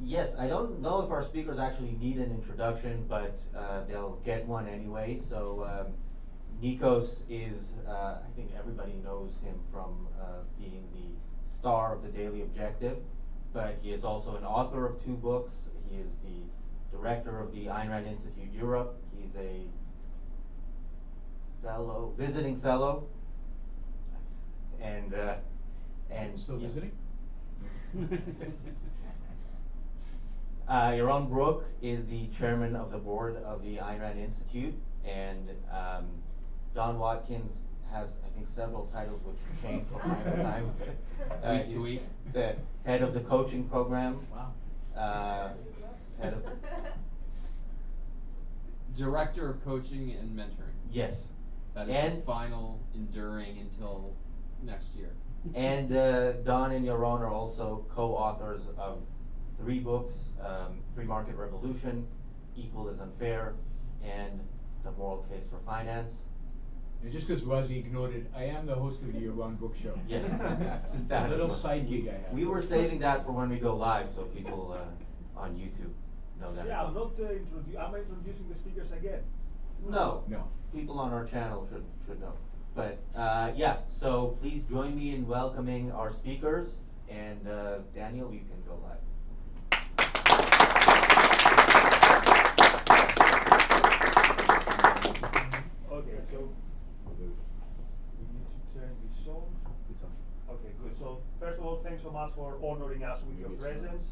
Yes, I don't know if our speakers actually need an introduction, but they'll get one anyway. So Nikos is, I think everybody knows him from being the star of the Daily Objective, but he is also an author of 2 books. He is the director of the Ayn Rand Institute Europe. He's a fellow, visiting fellow, and Still yeah. visiting? Yaron Brook is the chairman of the board of the Ayn Rand Institute, and Don Watkins has, I think, several titles which change from time to time. Week to week. The head of the coaching program. Wow. Head of, Director of coaching and mentoring. yes. That is And the final enduring until next year. And Don and Yaron are also co-authors of 3 books, Free Market Revolution, Equal is Unfair, and The Moral Case for Finance. And just because Razi ignored it, I am the host of the Yaron Brook show. Yes. Just A that little as well. side gig I have. We were saving that for when we go live, so people on YouTube know that. Yeah, I'm not am I introducing the speakers again? No. No. People on our channel should know. But yeah, so please join me in welcoming our speakers. And Daniel, you can go live. Okay, so we need to turn this on. It's on. Okay, good. So first of all, thanks so much for honoring us with your Maybe it's presence.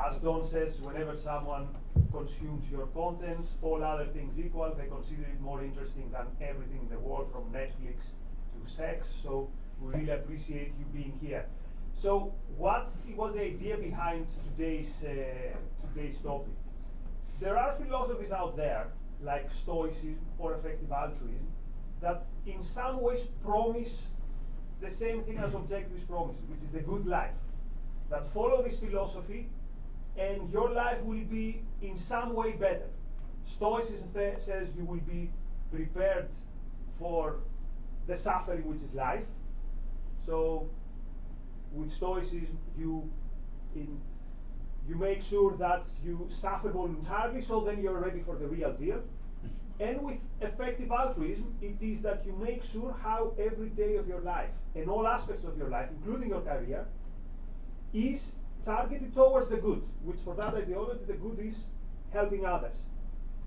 As Don says, whenever someone consumes your content, all other things equal, they consider it more interesting than everything in the world, from Netflix to sex. So we really appreciate you being here. So what was the idea behind today's topic? There are philosophies out there, like Stoicism or Effective Altruism, that in some ways promise the same thing as Objectivist promises, which is the good life. That follow this philosophy and your life will be in some way better. Stoicism says you will be prepared for the suffering which is life. So with Stoicism, you make sure that you suffer voluntarily, so then you're ready for the real deal. And with Effective Altruism, it is that you make sure how every day of your life and all aspects of your life, including your career, is targeted towards the good, which for that ideology, the good is helping others.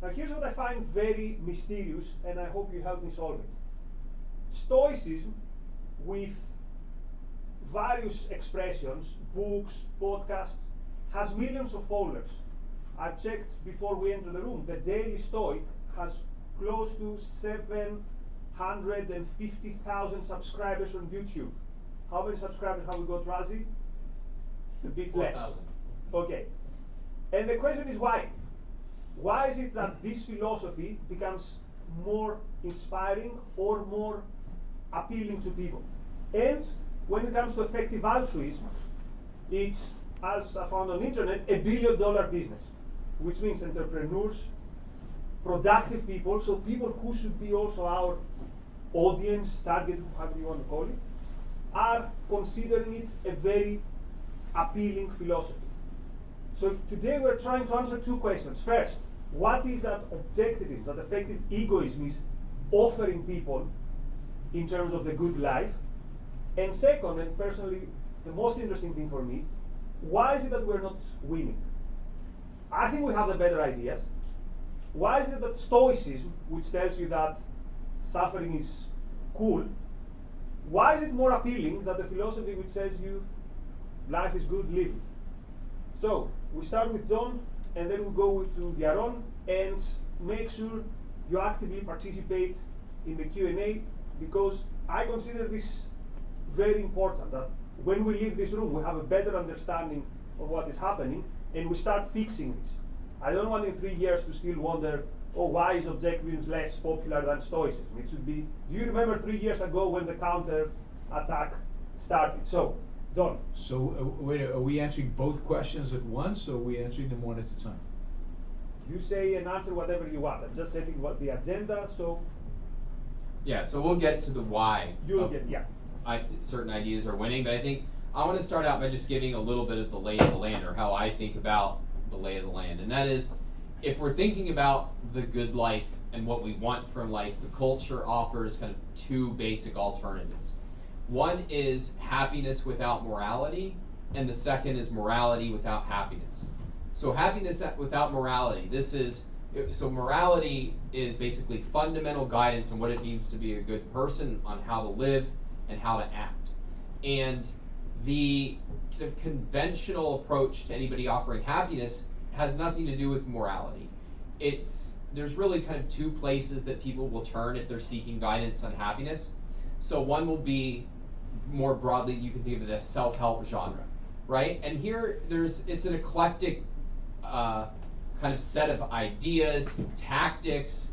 Now here's what I find very mysterious, and I hope you help me solve it. Stoicism, with various expressions, books, podcasts, has millions of followers. I checked before we entered the room. The Daily Stoic has close to 750,000 subscribers on YouTube. How many subscribers have we got, Razi? A bit 4,000. less. Okay. And the question is why? Why is it that this philosophy becomes more inspiring or more appealing to people? And when it comes to effective altruism, it's, as I found on the internet, $1 billion business, which means entrepreneurs, productive people, so people who should be also our audience, target, however you want to call it, are considering it a very appealing philosophy. So today we're trying to answer 2 questions. First, what is that objectivism, that effective egoism is offering people in terms of the good life? And second, and personally the most interesting thing for me, why is it that we're not winning? I think we have the better ideas. Why is it that Stoicism, which tells you that suffering is cool, why is it more appealing than the philosophy which says you life is good, live it? So we start with John, and then we go to Yaron, and make sure you actively participate in the Q&A, because I consider this very important, that when we leave this room we have a better understanding of what is happening and we start fixing this. I don't want in 3 years to still wonder, oh, why is objectivism less popular than Stoicism? It should be, do you remember 3 years ago when the counter attack started? So, Don. So wait, are we answering both questions at once, or are we answering them one at a time? You say and answer whatever you want. I'm just setting what the agenda, so. Yeah, so we'll get to the why. You'll of get, yeah. certain ideas are winning, but I think I want to start out by just giving a little bit of the lay of the land, or how I think about the lay of the land. And that is, if we're thinking about the good life and what we want from life, the culture offers kind of two basic alternatives. One is happiness without morality, and the second is morality without happiness. So happiness without morality, so morality is basically fundamental guidance on what it means to be a good person, on how to live and how to act. And the conventional approach to anybody offering happiness has nothing to do with morality. There's really kind of two places that people will turn if they're seeking guidance on happiness. So one will be, more broadly, you can think of it as self-help genre, right? And here it's an eclectic kind of set of ideas, tactics.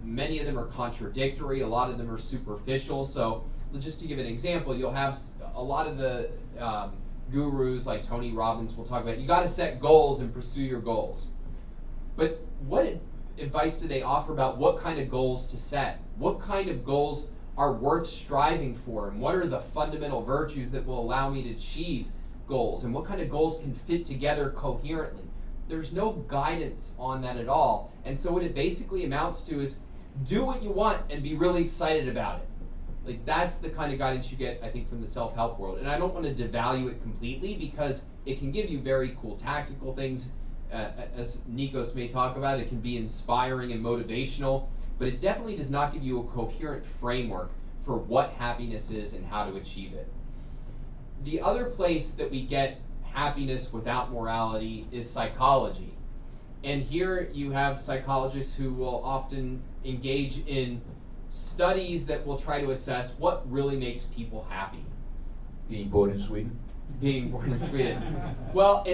Many of them are contradictory, a lot of them are superficial. So just to give an example, you'll have a lot of the gurus like Tony Robbins will talk about, you got to set goals and pursue your goals. But what advice do they offer about what kind of goals to set? What kind of goals are worth striving for? And what are the fundamental virtues that will allow me to achieve goals? And what kind of goals can fit together coherently? There's no guidance on that at all. And so what it basically amounts to is do what you want and be really excited about it. Like, that's the kind of guidance you get, I think, from the self-help world. And I don't want to devalue it completely, because it can give you very cool tactical things. As Nikos may talk about, it can be inspiring and motivational, but it definitely does not give you a coherent framework for what happiness is and how to achieve it. The other place that we get happiness without morality is psychology. And here you have psychologists who will often engage in studies that will try to assess what really makes people happy. Being born in Sweden? Being born in Sweden. Well,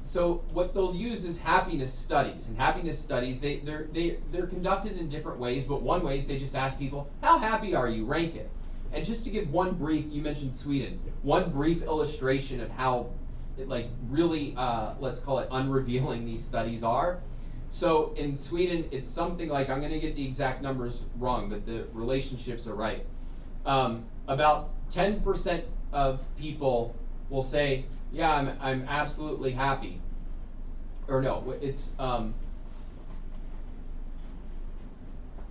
so what they'll use is happiness studies. And happiness studies, they're conducted in different ways, but one way is they just ask people, how happy are you? Rank it. And just to give one brief, you mentioned Sweden, one brief illustration of how really, let's call it unrevealing these studies are. So in Sweden, it's something like, I'm going to get the exact numbers wrong, but the relationships are right. About 10% of people will say, yeah, I'm absolutely happy. Or no, it's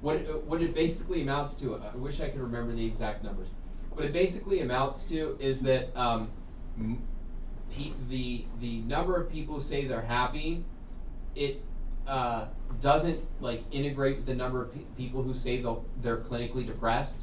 what it basically amounts to. I wish I could remember the exact numbers. What it basically amounts to is that the number of people who say they're happy, it doesn't integrate with the number of people who say they're clinically depressed.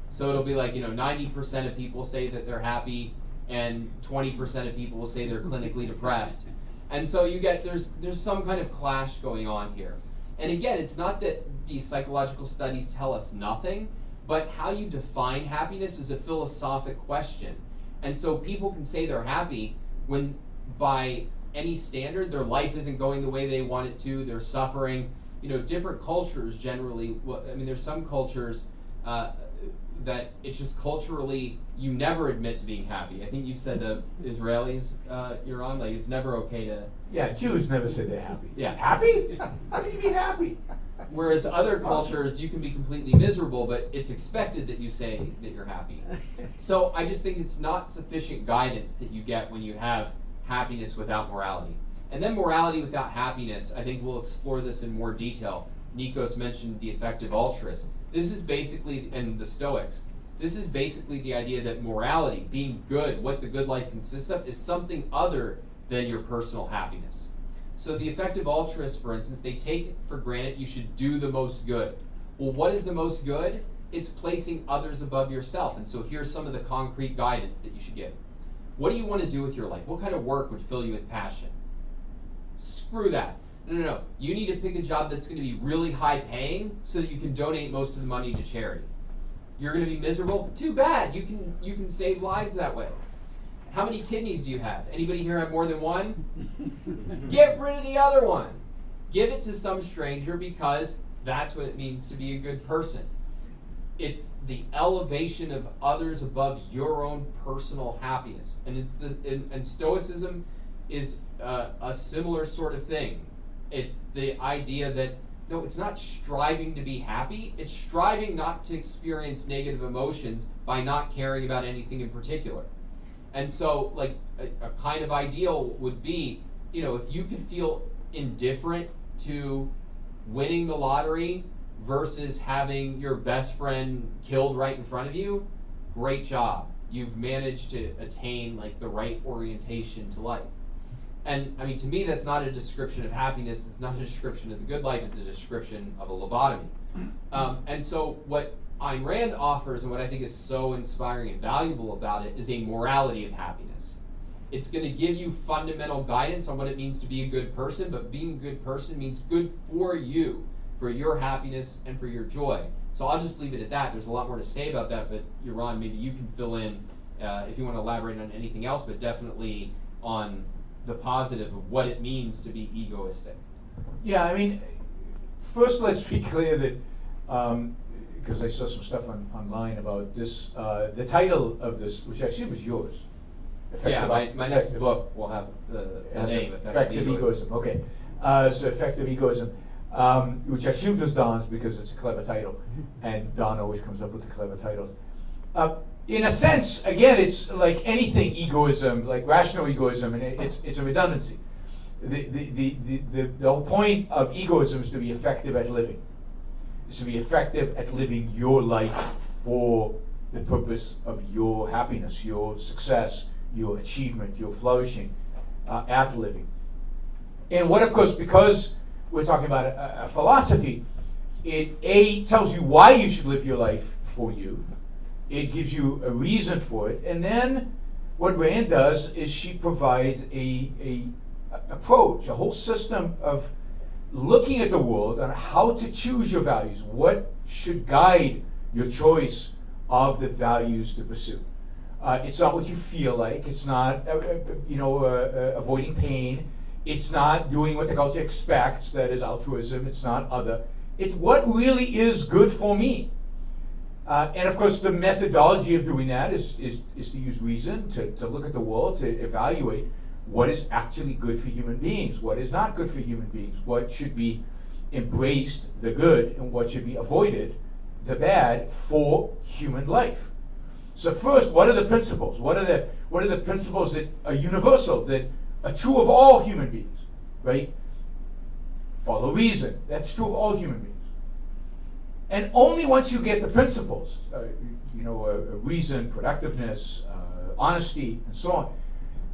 So it'll be 90% of people say that they're happy, and 20% of people will say they're clinically depressed. And so you get, there's some kind of clash going on here. And again, it's not that these psychological studies tell us nothing, but how you define happiness is a philosophic question. And so people can say they're happy when, by any standard, their life isn't going the way they want it to, they're suffering. Different cultures generally, there's some cultures that it's just culturally, you never admit to being happy. I think you've said the Israelis, Yaron, it's never okay to... Yeah, Jews never say they're happy. Yeah. Happy? How can you be happy? Whereas other cultures, you can be completely miserable, but it's expected that you say that you're happy. So I just think it's not sufficient guidance that you get when you have happiness without morality. And then morality without happiness, I think we'll explore this in more detail. Nikos mentioned the effective altruism. This is basically, and the Stoics, this is basically the idea that morality, being good, what the good life consists of, is something other than your personal happiness. So the effective altruists, for instance, they take it for granted you should do the most good. Well, what is the most good? It's placing others above yourself. And so here's some of the concrete guidance that you should give. What do you want to do with your life? What kind of work would fill you with passion? Screw that. No. You need to pick a job that's going to be really high paying so that you can donate most of the money to charity. You're going to be miserable? Too bad. You can save lives that way. How many kidneys do you have? Anybody here have more than one? Get rid of the other one. Give it to some stranger, because that's what it means to be a good person. It's the elevation of others above your own personal happiness. And and Stoicism is a similar sort of thing. It's the idea that No, it's not striving to be happy. It's striving not to experience negative emotions by not caring about anything in particular. And so, like, a kind of ideal would be, you know, if you could feel indifferent to winning the lottery versus having your best friend killed right in front of you, great job. You've managed to attain, like, the right orientation to life. And I mean, to me, that's not a description of happiness. It's not a description of the good life. It's a description of a lobotomy. And so what Ayn Rand offers, and what I think is so inspiring and valuable about it, is a morality of happiness. It's going to give you fundamental guidance on what it means to be a good person, but being a good person means good for you, for your happiness and for your joy. So I'll just leave it at that. There's a lot more to say about that, but Yaron, maybe you can fill in if you want to elaborate on anything else, but definitely on the positive of what it means to be egoistic. Yeah, I mean, first let's be clear that, because I saw some stuff online about this, the title of this, which I assume is yours. Yeah, my next book will have the name, Effective Egoism. Okay, so Effective Egoism, which I assumed was Don's because it's a clever title, and Don always comes up with the clever titles. In a sense, again, it's like anything egoism, like rational egoism, and it's a redundancy. The whole point of egoism is to be effective at living. It's to be effective at living your life for the purpose of your happiness, your success, your achievement, your flourishing at living. And what, of course, because we're talking about a philosophy, it tells you why you should live your life for you. It gives you a reason for it, and then what Rand does is she provides a approach, a whole system of looking at the world on how to choose your values, what should guide your choice of the values to pursue. It's not what you feel like. It's not avoiding pain. It's not doing what the culture expects, that is altruism. It's not other. It's what really is good for me. And of course, the methodology of doing that is to use reason, to look at the world, to evaluate what is actually good for human beings, what is not good for human beings, what should be embraced, the good, and what should be avoided, the bad, for human life. So first, what are the principles? What are the principles that are universal, that are true of all human beings, right? Follow reason. That's true of all human beings. And only once you get the principles, reason, productiveness, honesty, and so on,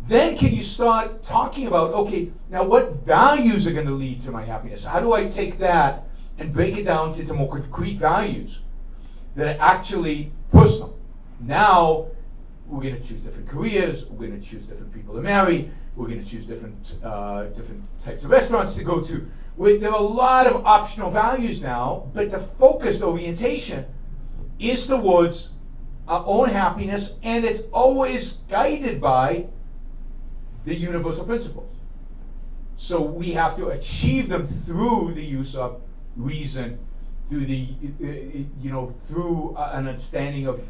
then can you start talking about, okay, now what values are going to lead to my happiness? How do I take that and break it down into more concrete values that are actually personal? Now, we're going to choose different careers, we're going to choose different people to marry, we're going to choose different types of restaurants to go to. There are a lot of optional values now, but the focused orientation is towards our own happiness, and it's always guided by the universal principles. So we have to achieve them through the use of reason, through through an understanding of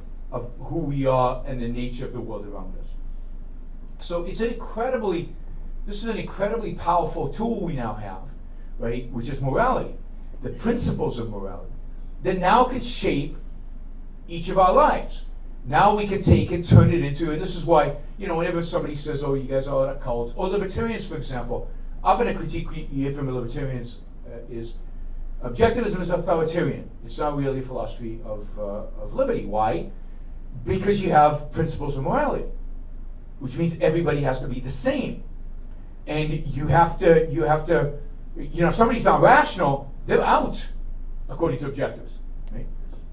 who we are and the nature of the world around us. So this is an incredibly powerful tool we now have, right, which is morality, the principles of morality, that now can shape each of our lives. Now we can take and turn it into, and this is why, whenever somebody says, oh, you guys are a cult, or libertarians, for example, often a critique you hear from the libertarians is objectivism is authoritarian. It's not really a philosophy of liberty. Why? Because you have principles of morality, which means everybody has to be the same. And you have to, if somebody's not rational, they're out, according to objectivists. Right?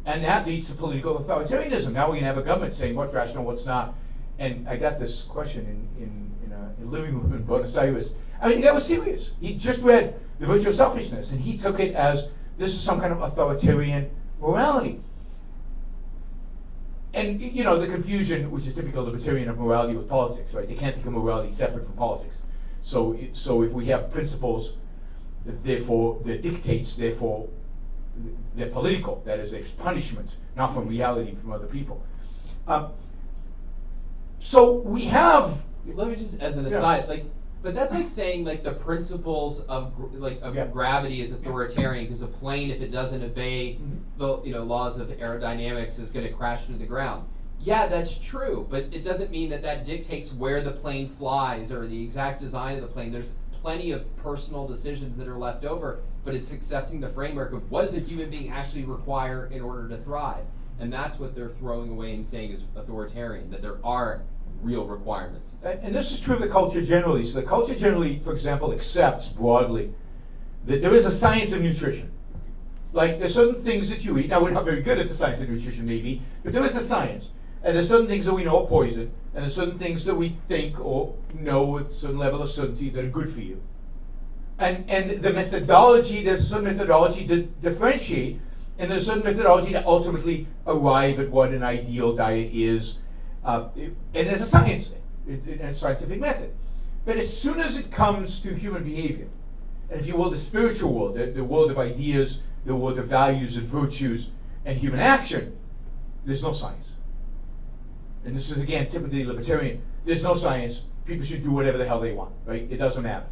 And that leads to political authoritarianism. Now we can have a government saying what's rational, what's not. And I got this question in a living room in Buenos Aires. I mean, the guy was serious. He just read The Virtue of Selfishness, and he took it as this is some kind of authoritarian morality. And, the confusion, which is typical libertarian of morality with politics, right? They can't think of morality separate from politics. So if we have principles, therefore, they're dictates, therefore, they're political. That is, there's punishment, not from reality, from other people. So we have... Let me just, as an aside, But that's like saying like the principles of Yeah. gravity is authoritarian because a plane, if it doesn't obey the laws of aerodynamics, is going to crash into the ground. Yeah, that's true, but it doesn't mean that that dictates where the plane flies or the exact design of the plane. There's plenty of personal decisions that are left over, but it's accepting the framework of what does a human being actually require in order to thrive. And that's what they're throwing away and saying is authoritarian, that there are real requirements. And this is true of the culture generally. So the culture generally, for example, accepts broadly that there is a science of nutrition. Like there's certain things that you eat. Now we're not very good at the science of nutrition maybe, but there is a science. And there's certain things that we know are poison, and there's certain things that we think or know with a certain level of certainty that are good for you. And the methodology, there's a certain methodology to differentiate, and there's a certain methodology to ultimately arrive at what an ideal diet is. And there's a science and a scientific method. But as soon as it comes to human behavior, and if you will, the spiritual world, the world of ideas, the world of values and virtues and human action, there's no science. And this is, again, typically libertarian. There's no science. People should do whatever the hell they want, right? It doesn't matter.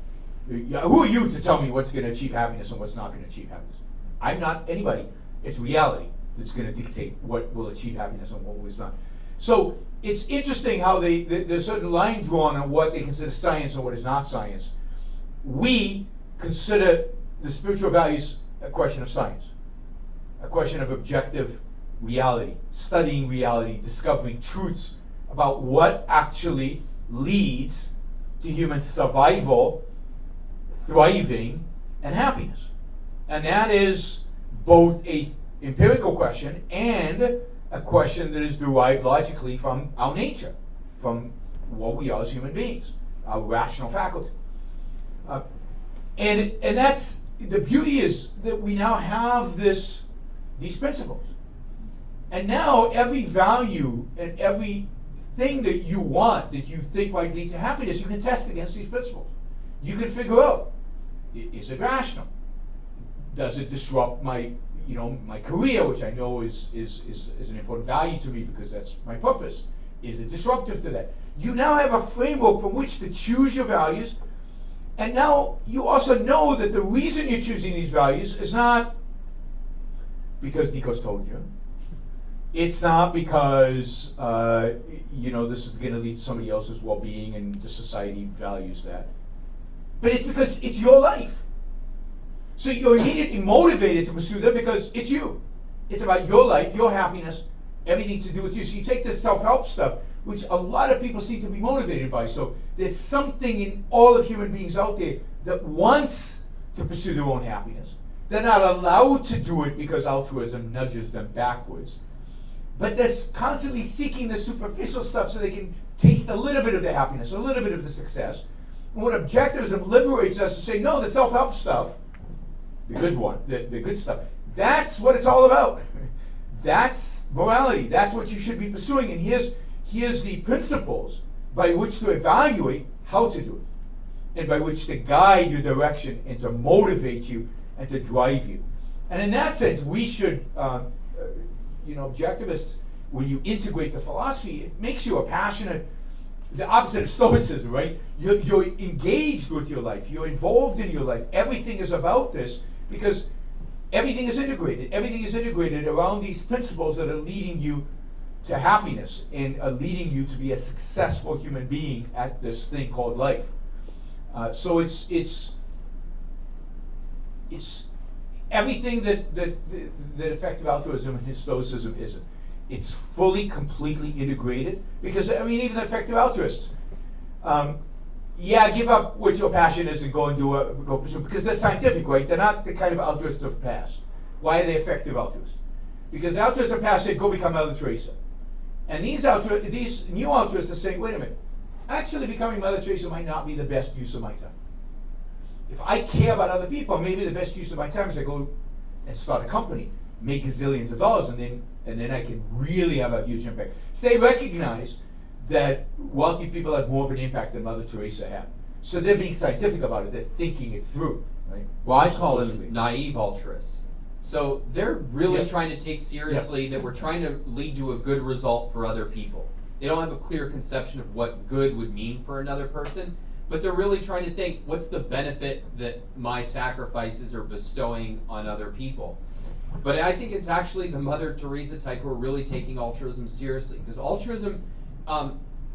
Who are you to tell me what's going to achieve happiness and what's not going to achieve happiness? I'm not anybody. It's reality that's going to dictate what will achieve happiness and what will not. So it's interesting how there's certain line drawn on what they consider science and what is not science. We consider the spiritual values a question of science, a question of objective reality, studying reality, discovering truths about what actually leads to human survival, thriving, and happiness. And that is both an empirical question and a question that is derived logically from our nature, from what we are as human beings, our rational faculty. And that's the beauty is that we now have these principles. And now every value and every thing that you want, that you think might lead to happiness, you can test against these principles. You can figure out, is it rational? Does it disrupt my career, which I know is an important value to me because that's my purpose? Is it disruptive to that? You now have a framework from which to choose your values, and now you also know that the reason you're choosing these values is not because Nikos told you. It's not because this is going to lead to somebody else's well-being and the society values that. But it's because it's your life. So you're immediately motivated to pursue them because it's you. It's about your life, your happiness, everything to do with you. So you take this self-help stuff, which a lot of people seem to be motivated by. So there's something in all of human beings out there that wants to pursue their own happiness. They're not allowed to do it because altruism nudges them backwards. But they're constantly seeking the superficial stuff so they can taste a little bit of the happiness, a little bit of the success. And what objectivism liberates us to say, no, the self-help stuff, the good one, the good stuff, that's what it's all about. That's morality. That's what you should be pursuing. And here's the principles by which to evaluate how to do it, and by which to guide your direction and to motivate you and to drive you. And in that sense, we should, objectivists, when you integrate the philosophy, it makes you a passionate, the opposite of stoicism, right? You're engaged with your life. You're involved in your life. Everything is about this because everything is integrated. Everything is integrated around these principles that are leading you to happiness and are leading you to be a successful human being at this thing called life. So it's everything that effective altruism and stoicism isn't. It's fully, completely integrated because, even effective altruists, give up what your passion is and go pursue, because they're scientific, right? They're not the kind of altruists of the past. Why are they effective altruists? Because altruists of the past said, go become Mother Teresa. And these new altruists are saying, wait a minute, actually becoming Mother Teresa might not be the best use of my time. If I care about other people, maybe the best use of my time is I go and start a company, make gazillions of dollars, and then I can really have a huge impact. So they recognize that wealthy people have more of an impact than Mother Teresa had. So they're being scientific about it. They're thinking it through. Right? Well, I call them naive altruists. So they're really trying to take seriously that we're trying to lead to a good result for other people. They don't have a clear conception of what good would mean for another person, but they're really trying to think, what's the benefit that my sacrifices are bestowing on other people? But I think it's actually the Mother Teresa type who are really taking altruism seriously, because altruism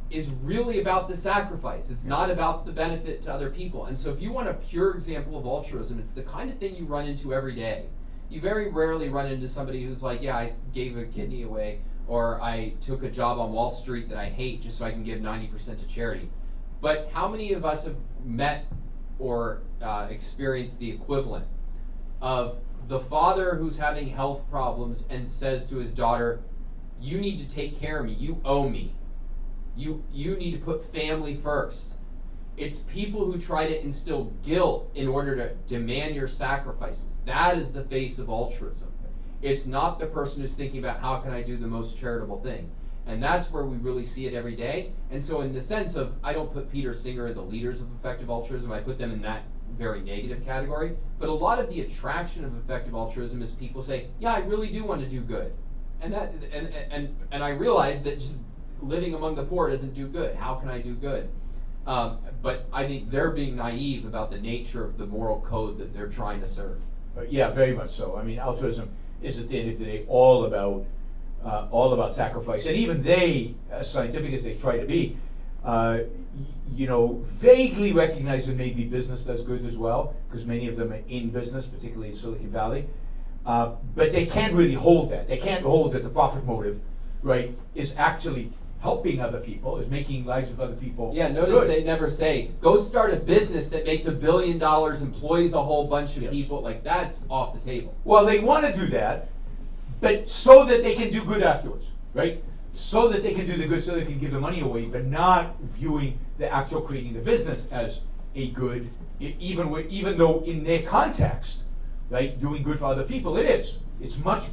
is really about the sacrifice. It's not about the benefit to other people. And so if you want a pure example of altruism, it's the kind of thing you run into every day. You very rarely run into somebody who's like, yeah, I gave a kidney away, or I took a job on Wall Street that I hate just so I can give 90% to charity. But how many of us have met or experienced the equivalent of the father who's having health problems and says to his daughter, you need to take care of me, you owe me. You need to put family first. It's people who try to instill guilt in order to demand your sacrifices. That is the face of altruism. It's not the person who's thinking about how can I do the most charitable thing. And that's where we really see it every day. And so in the sense of, I don't put Peter Singer, the leaders of effective altruism, I put them in that very negative category. But a lot of the attraction of effective altruism is people say, yeah, I really do want to do good. And that and I realize that just living among the poor doesn't do good. How can I do good? But I think they're being naive about the nature of the moral code that they're trying to serve. Yeah, very much so. I mean, altruism is at the end of the day all about sacrifice, and even they, as scientific as they try to be, vaguely recognize that maybe business does good as well, because many of them are in business, particularly in Silicon Valley. But they can't really hold that. They can't hold that the profit motive, right, is actually helping other people, is making lives of other people. Yeah, notice good. They never say, go start a business that makes $1 billion, employs a whole bunch of people. Like, that's off the table. Well, they want to do that, but so that they can do good afterwards, right? So that they can do the good, so they can give the money away, but not viewing the actual creating the business as a good, even though in their context, right, doing good for other people, it is. It's much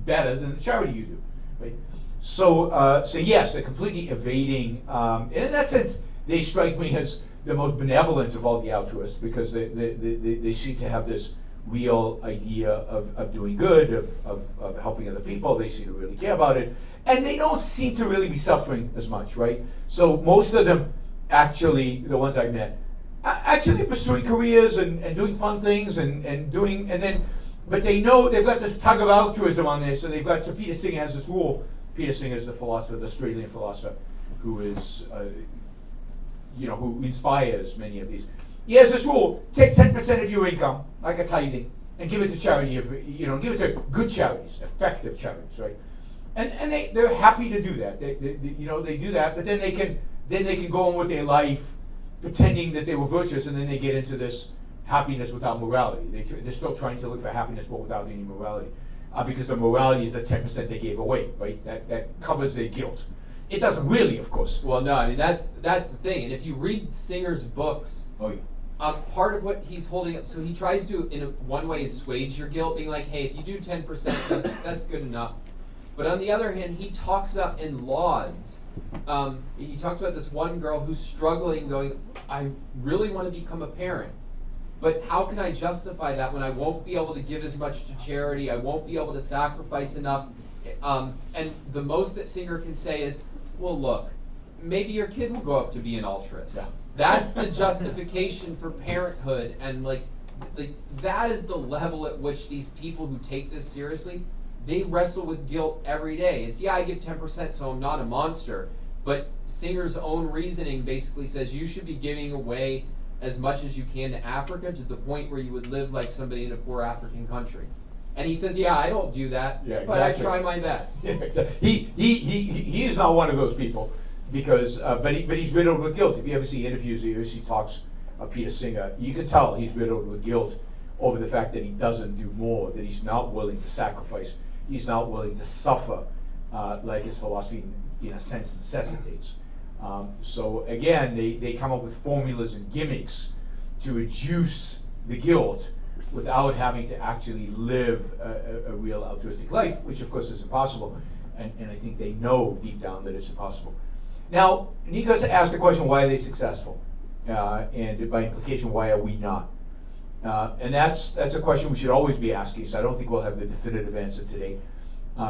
better than the charity you do, right? So yes, they're completely evading, and in that sense, they strike me as the most benevolent of all the altruists, because they seem to have this real idea of doing good, of helping other people. They seem to really care about it, and they don't seem to really be suffering as much, right? So most of them, actually, the ones I've met, actually pursuing careers and doing fun things but they know they've got this tug of altruism on there. So they've got, so Peter Singer has this rule. Peter Singer is the philosopher, the Australian philosopher, who is, who inspires many of these. He has this rule: take 10% of your income, like a tithing, and give it to charity. Give it to good charities, effective charities, right? And they're happy to do that. They do that, but then they can go on with their life, pretending that they were virtuous, and then they get into this happiness without morality. They're still trying to look for happiness, but without any morality. Because the morality is the 10% they gave away, right? That covers their guilt. It doesn't really, of course. Well, no, I mean, that's the thing. And if you read Singer's books, part of what he's holding up, so he tries to, in one way, assuage your guilt, being like, hey, if you do 10%, that's good enough. But on the other hand, he talks about in lauds. He talks about this one girl who's struggling, going, I really want to become a parent. But how can I justify that when I won't be able to give as much to charity? I won't be able to sacrifice enough. And the most that Singer can say is, well, look, maybe your kid will grow up to be an altruist. Yeah. That's the justification for parenthood. And that is the level at which these people who take this seriously, they wrestle with guilt every day. It's, yeah, I give 10%, so I'm not a monster. But Singer's own reasoning basically says you should be giving away as much as you can to Africa, to the point where you would live like somebody in a poor African country. And he says, yeah, I don't do that, but I try my best. Yeah, exactly. He is not one of those people, because but he's riddled with guilt. If you ever see interviews, you ever see talks of Peter Singer, you can tell he's riddled with guilt over the fact that he doesn't do more, that he's not willing to sacrifice, he's not willing to suffer, like his philosophy in a sense necessitates. So again, they come up with formulas and gimmicks to reduce the guilt without having to actually live a real altruistic life, which of course is impossible, and I think they know deep down that it's impossible. Now, Nikos asked the question, why are they successful? And by implication, why are we not? And that's a question we should always be asking, so I don't think we'll have the definitive answer today,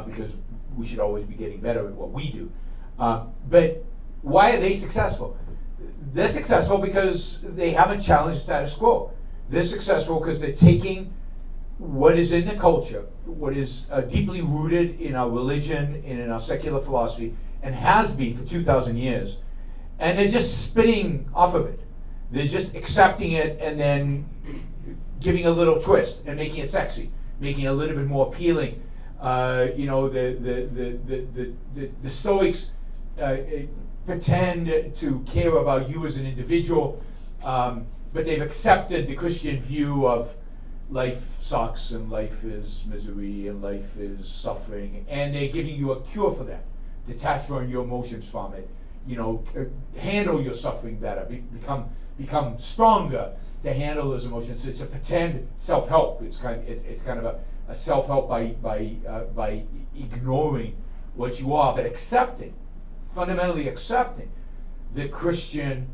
because we should always be getting better at what we do. But why are they successful? They're successful because they haven't challenged the status quo. They're successful because they're taking what is in the culture, what is deeply rooted in our religion and in our secular philosophy, and has been for 2,000 years, and they're just spinning off of it. They're just accepting it and then giving a little twist and making it sexy, making it a little bit more appealing. You know, the Stoics pretend to care about you as an individual, but they've accepted the Christian view of life sucks and life is misery and life is suffering, and they're giving you a cure for that. Detach from your emotions from it. You know, handle your suffering better. Become stronger to handle those emotions. It's a pretend self-help. It's kind of a self-help by ignoring what you are, but accepting, fundamentally accepting the Christian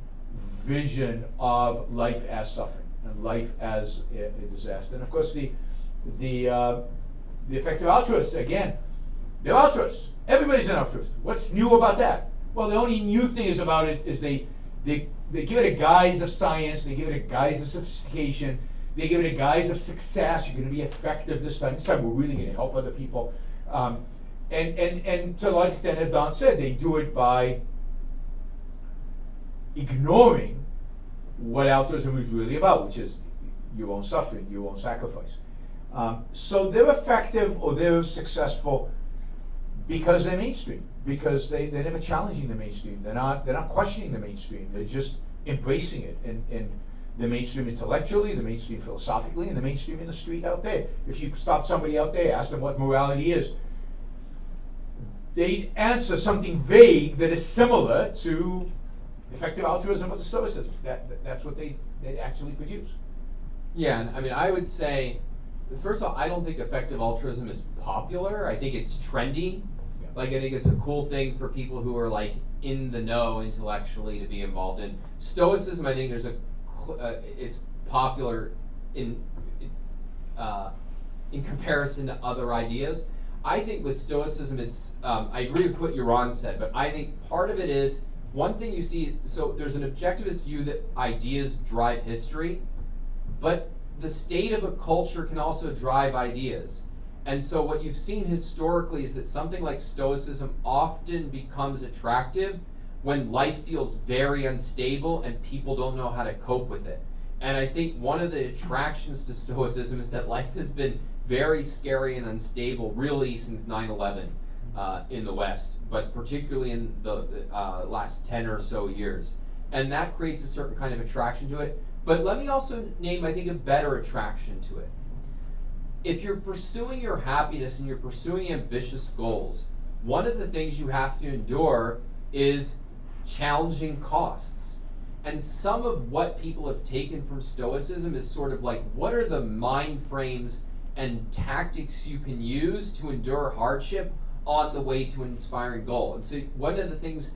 vision of life as suffering and life as a disaster. And of course, the effective altruists, again, they're altruists. Everybody's an altruist. What's new about that? Well, the only new thing is about it is they give it a guise of science, they give it a guise of sophistication, they give it a guise of success. You're going to be effective this time. This time we're really going to help other people. And to a large extent, as Don said, they do it by ignoring what altruism is really about, which is your own suffering, your own sacrifice. So they're effective or they're successful because they're mainstream, because they're never challenging the mainstream. They're not questioning the mainstream. They're just embracing it. And the mainstream intellectually, the mainstream philosophically, and the mainstream in the street out there. If you stop somebody out there, ask them what morality is, they answer something vague that is similar to effective altruism or the Stoicism. That's what they actually produce. Yeah, and I mean, I would say, first of all, I don't think effective altruism is popular. I think it's trendy. Yeah. Like, I think it's a cool thing for people who are like in the know intellectually to be involved in. Stoicism, I think there's it's popular in comparison to other ideas. I think with Stoicism, it's I agree with what Yaron said, but I think part of it is one thing you see. So there's an objectivist view that ideas drive history, but the state of a culture can also drive ideas. And so what you've seen historically is that something like Stoicism often becomes attractive when life feels very unstable and people don't know how to cope with it. And I think one of the attractions to Stoicism is that life has been very scary and unstable really since 9/11 in the West, but particularly in the last 10 or so years. And that creates a certain kind of attraction to it. But let me also name, I think, a better attraction to it. If you're pursuing your happiness and you're pursuing ambitious goals, one of the things you have to endure is challenging costs. And some of what people have taken from Stoicism is sort of like, what are the mind frames and tactics you can use to endure hardship on the way to an inspiring goal? And so one of the things,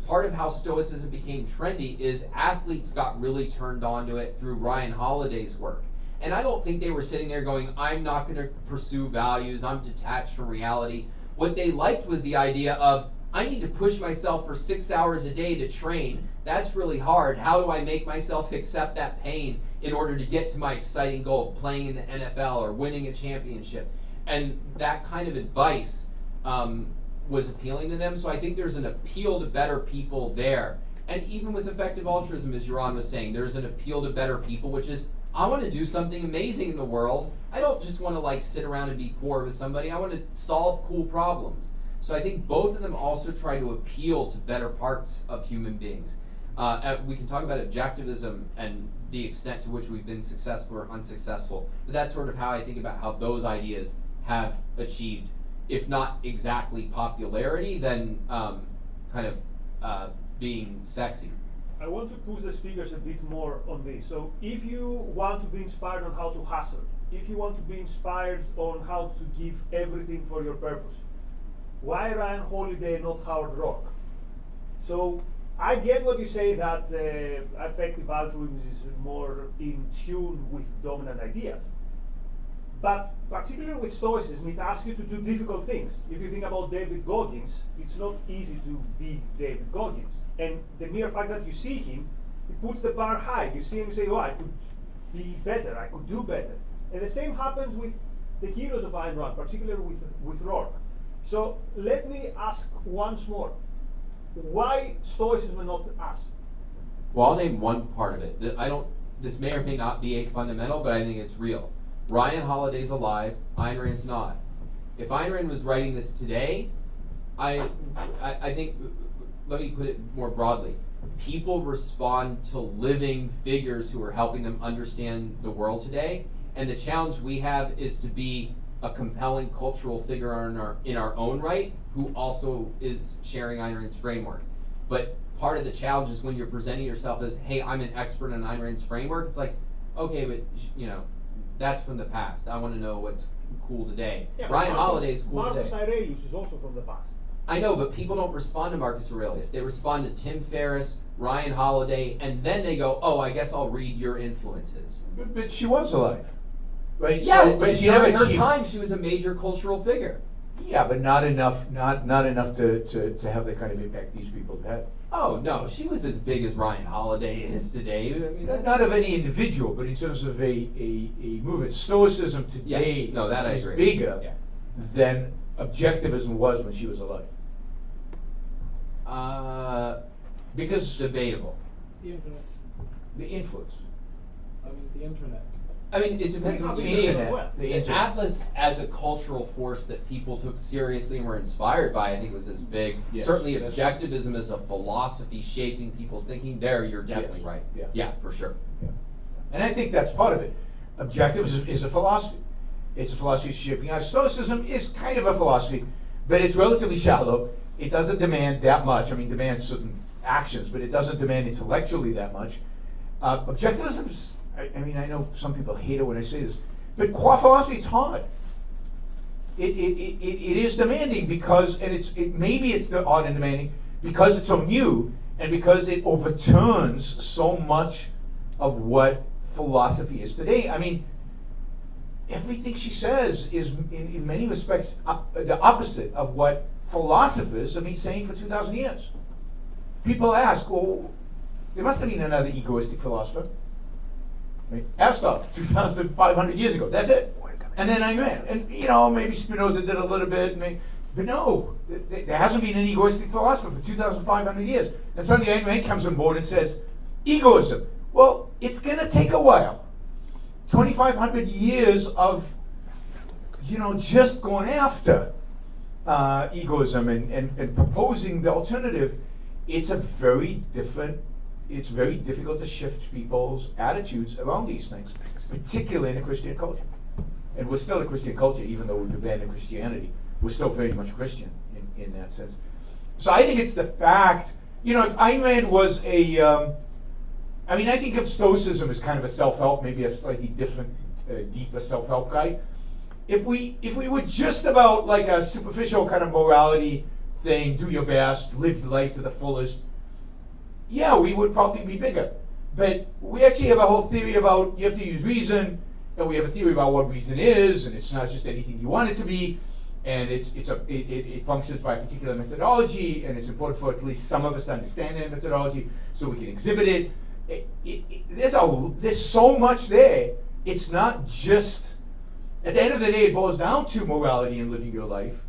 part of how Stoicism became trendy is athletes got really turned on to it through Ryan Holiday's work. And I don't think they were sitting there going, I'm not going to pursue values, I'm detached from reality. What they liked was the idea of, I need to push myself for 6 hours a day to train. That's really hard. How do I make myself accept that pain in order to get to my exciting goal of playing in the NFL or winning a championship? And that kind of advice was appealing to them. So I think there's an appeal to better people there. And even with effective altruism, as Yaron was saying, there's an appeal to better people, which is, I want to do something amazing in the world. I don't just want to like sit around and be poor with somebody. I want to solve cool problems. So I think both of them also try to appeal to better parts of human beings. We can talk about objectivism and the extent to which we've been successful or unsuccessful, but that's sort of how I think about how those ideas have achieved, if not exactly popularity, then kind of being sexy. I want to push the speakers a bit more on this. So if you want to be inspired on how to hustle, if you want to be inspired on how to give everything for your purpose, why Ryan Holiday and not Howard Rock? So I get what you say that effective altruism is more in tune with dominant ideas. But particularly with Stoicism, it asks you to do difficult things. If you think about David Goggins, it's not easy to be David Goggins. And the mere fact that you see him, it puts the bar high. You see him and say, oh, I could be better, I could do better. And the same happens with the heroes of Ayn Rand, particularly with Rourke. So let me ask once more, why Stoicism and not us? Well, I'll name one part of it. This may or may not be a fundamental, but I think it's real. Ryan Holiday's alive, Ayn Rand's not. If Ayn Rand was writing this today, I think, let me put it more broadly. People respond to living figures who are helping them understand the world today, and the challenge we have is to be a compelling cultural figure in our own right, who also is sharing Ayn Rand's framework. But part of the challenge is when you're presenting yourself as, hey, I'm an expert in Ayn Rand's framework, it's like, okay, but that's from the past. I want to know what's cool today. Yeah, Ryan Holiday's cool Marcus today. Aurelius is also from the past. I know, but people don't respond to Marcus Aurelius. They respond to Tim Ferriss, Ryan Holiday, and then they go, oh, I guess I'll read your influences. But she was alive, right? Yeah, So, but she during never her time, she was a major cultural figure. Yeah, but not enough to have the kind of impact these people have had. Oh, no, she was as big as Ryan Holiday is today. I mean, Not of any individual, but in terms of a movement. Stoicism today Yeah, no, that I is agree. bigger Yeah. than objectivism was when she was alive. Because debatable. The internet. the influence. I mean, the internet. I mean, it depends on what The you mean. internet. The The internet. Atlas as a cultural force that people took seriously and were inspired by, I think, was as big. Yes. Certainly, That's objectivism as a philosophy shaping people's thinking. There, you're definitely Yes. right. Yeah. Yeah, for sure. Yeah. And I think that's part of it. Objectivism is a philosophy. It's a philosophy shaping our Stoicism is kind of a philosophy, but it's relatively shallow. It doesn't demand that much. I mean, demands certain actions, but it doesn't demand intellectually that much. Objectivism is, I mean, I know some people hate it when I say this, but core philosophy, it's hard. It is demanding because, and maybe it's hard and demanding because it's so new and because it overturns so much of what philosophy is today. I mean, everything she says is in many respects the opposite of what philosophers have been saying for 2,000 years. People ask, well, there must have been another egoistic philosopher. Right? Aristotle, 2,500 years ago, that's it. And then Ayn Rand. And, maybe Spinoza did a little bit, but no, there hasn't been an egoistic philosopher for 2,500 years. And suddenly Ayn Rand comes on board and says, egoism. Well, it's going to take a while. 2,500 years of, just going after egoism and proposing the alternative. It's very difficult to shift people's attitudes around these things, particularly in a Christian culture. And we're still a Christian culture, even though we've abandoned Christianity. We're still very much Christian in that sense. So I think it's the fact, if Ayn Rand was I think of Stoicism as kind of a self-help, maybe a slightly different, deeper self-help guy. If we were just about like a superficial kind of morality thing, do your best, live life to the fullest, yeah, we would probably be bigger. But we actually have a whole theory about you have to use reason, and we have a theory about what reason is, and it's not just anything you want it to be, and it functions by a particular methodology, and it's important for at least some of us to understand that methodology so we can exhibit it. There's so much there. It's not just, at the end of the day, it boils down to morality and living your life.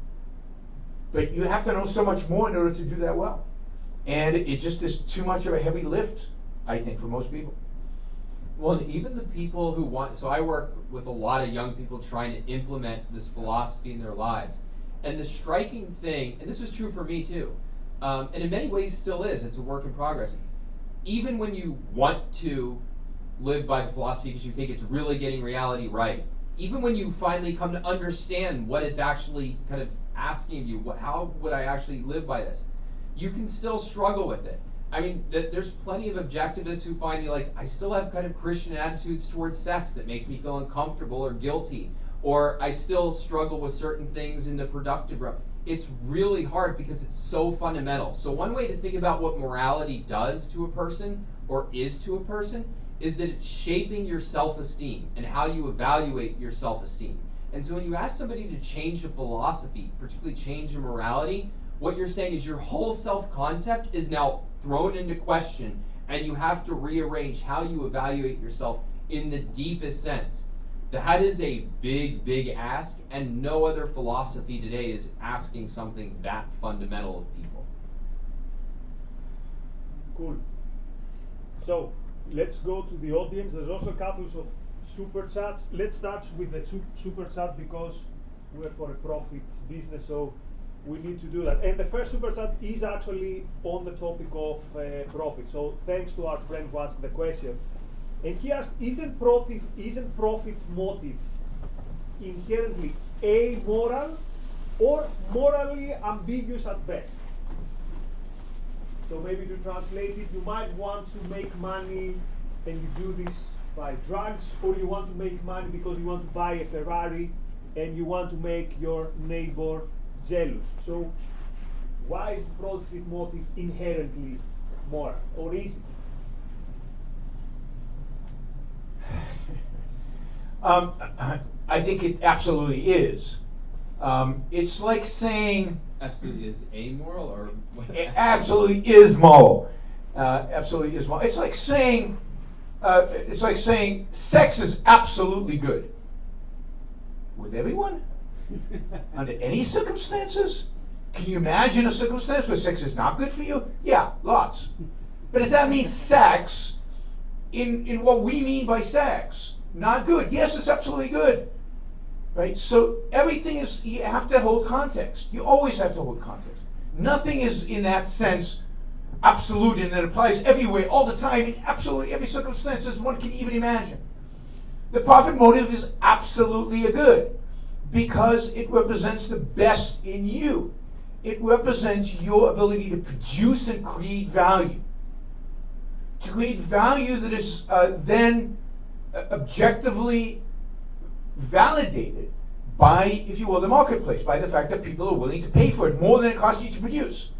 But you have to know so much more in order to do that well. And it just is too much of a heavy lift, I think, for most people. Well, and even the people who so I work with a lot of young people trying to implement this philosophy in their lives. And the striking thing, and this is true for me too, and in many ways still is, it's a work in progress. Even when you want to live by the philosophy because you think it's really getting reality right, even when you finally come to understand what it's actually kind of asking of you, how would I actually live by this? You can still struggle with it. I mean, there's plenty of objectivists who find you like, I still have kind of Christian attitudes towards sex that makes me feel uncomfortable or guilty, or I still struggle with certain things in the productive realm. It's really hard because it's so fundamental. So one way to think about what morality does to a person or is to a person is that it's shaping your self-esteem and how you evaluate your self-esteem. And so when you ask somebody to change a philosophy, particularly change a morality, what you're saying is your whole self-concept is now thrown into question, and you have to rearrange how you evaluate yourself in the deepest sense. That is a big, big ask, and no other philosophy today is asking something that fundamental of people. Cool. So let's go to the audience. There's also a couple of super chats. Let's start with the super chat because we're for a profit business, so we need to do that. And the first super chat is actually on the topic of profit. So thanks to our friend who asked the question. And he asked, isn't profit motive inherently amoral or morally ambiguous at best? So maybe to translate it, you might want to make money and you do this by drugs, or you want to make money because you want to buy a Ferrari and you want to make your neighbor jealous. So why is profit motive inherently moral, or is it? I think it absolutely is. It's like saying Absolutely is amoral, or what? it absolutely is moral. Absolutely is moral. It's like saying sex is absolutely good. With everyone? Under any circumstances? Can you imagine a circumstance where sex is not good for you? Yeah, lots. But does that mean sex, in what we mean by sex, not good? Yes, it's absolutely good. Right? So everything is, you have to hold context. You always have to hold context. Nothing is, in that sense, absolute, and it applies everywhere, all the time, in absolutely every circumstance as one can even imagine. The profit motive is absolutely a good because it represents the best in you. It represents your ability to produce and create value. To create value that is then objectively validated by, if you will, the marketplace, by the fact that people are willing to pay for it more than it costs you to produce.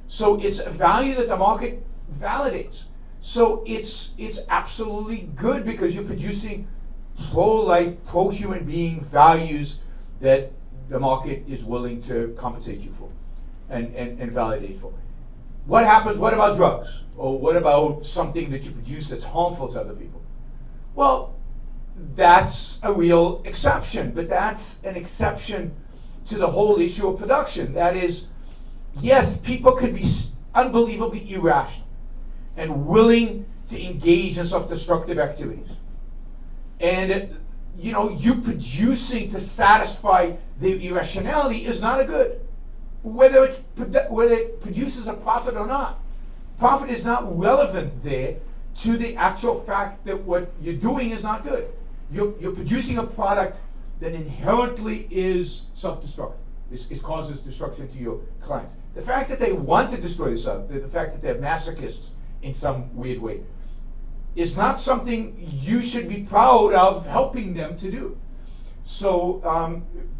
So it's a value that the market validates. So it's absolutely good because you're producing pro-life, pro-human being values that the market is willing to compensate you for and validate for. What happens? What about drugs? Or what about something that you produce that's harmful to other people? Well, that's a real exception, but that's an exception to the whole issue of production. That is, yes, people can be unbelievably irrational and willing to engage in self-destructive activities. And you producing to satisfy their irrationality is not a good. Whether it produces a profit or not. Profit is not relevant there to the actual fact that what you're doing is not good. You're producing a product that inherently is self-destructive. It causes destruction to your clients. The fact that they want to destroy themselves, the fact that they're masochists in some weird way, is not something you should be proud of helping them to do. So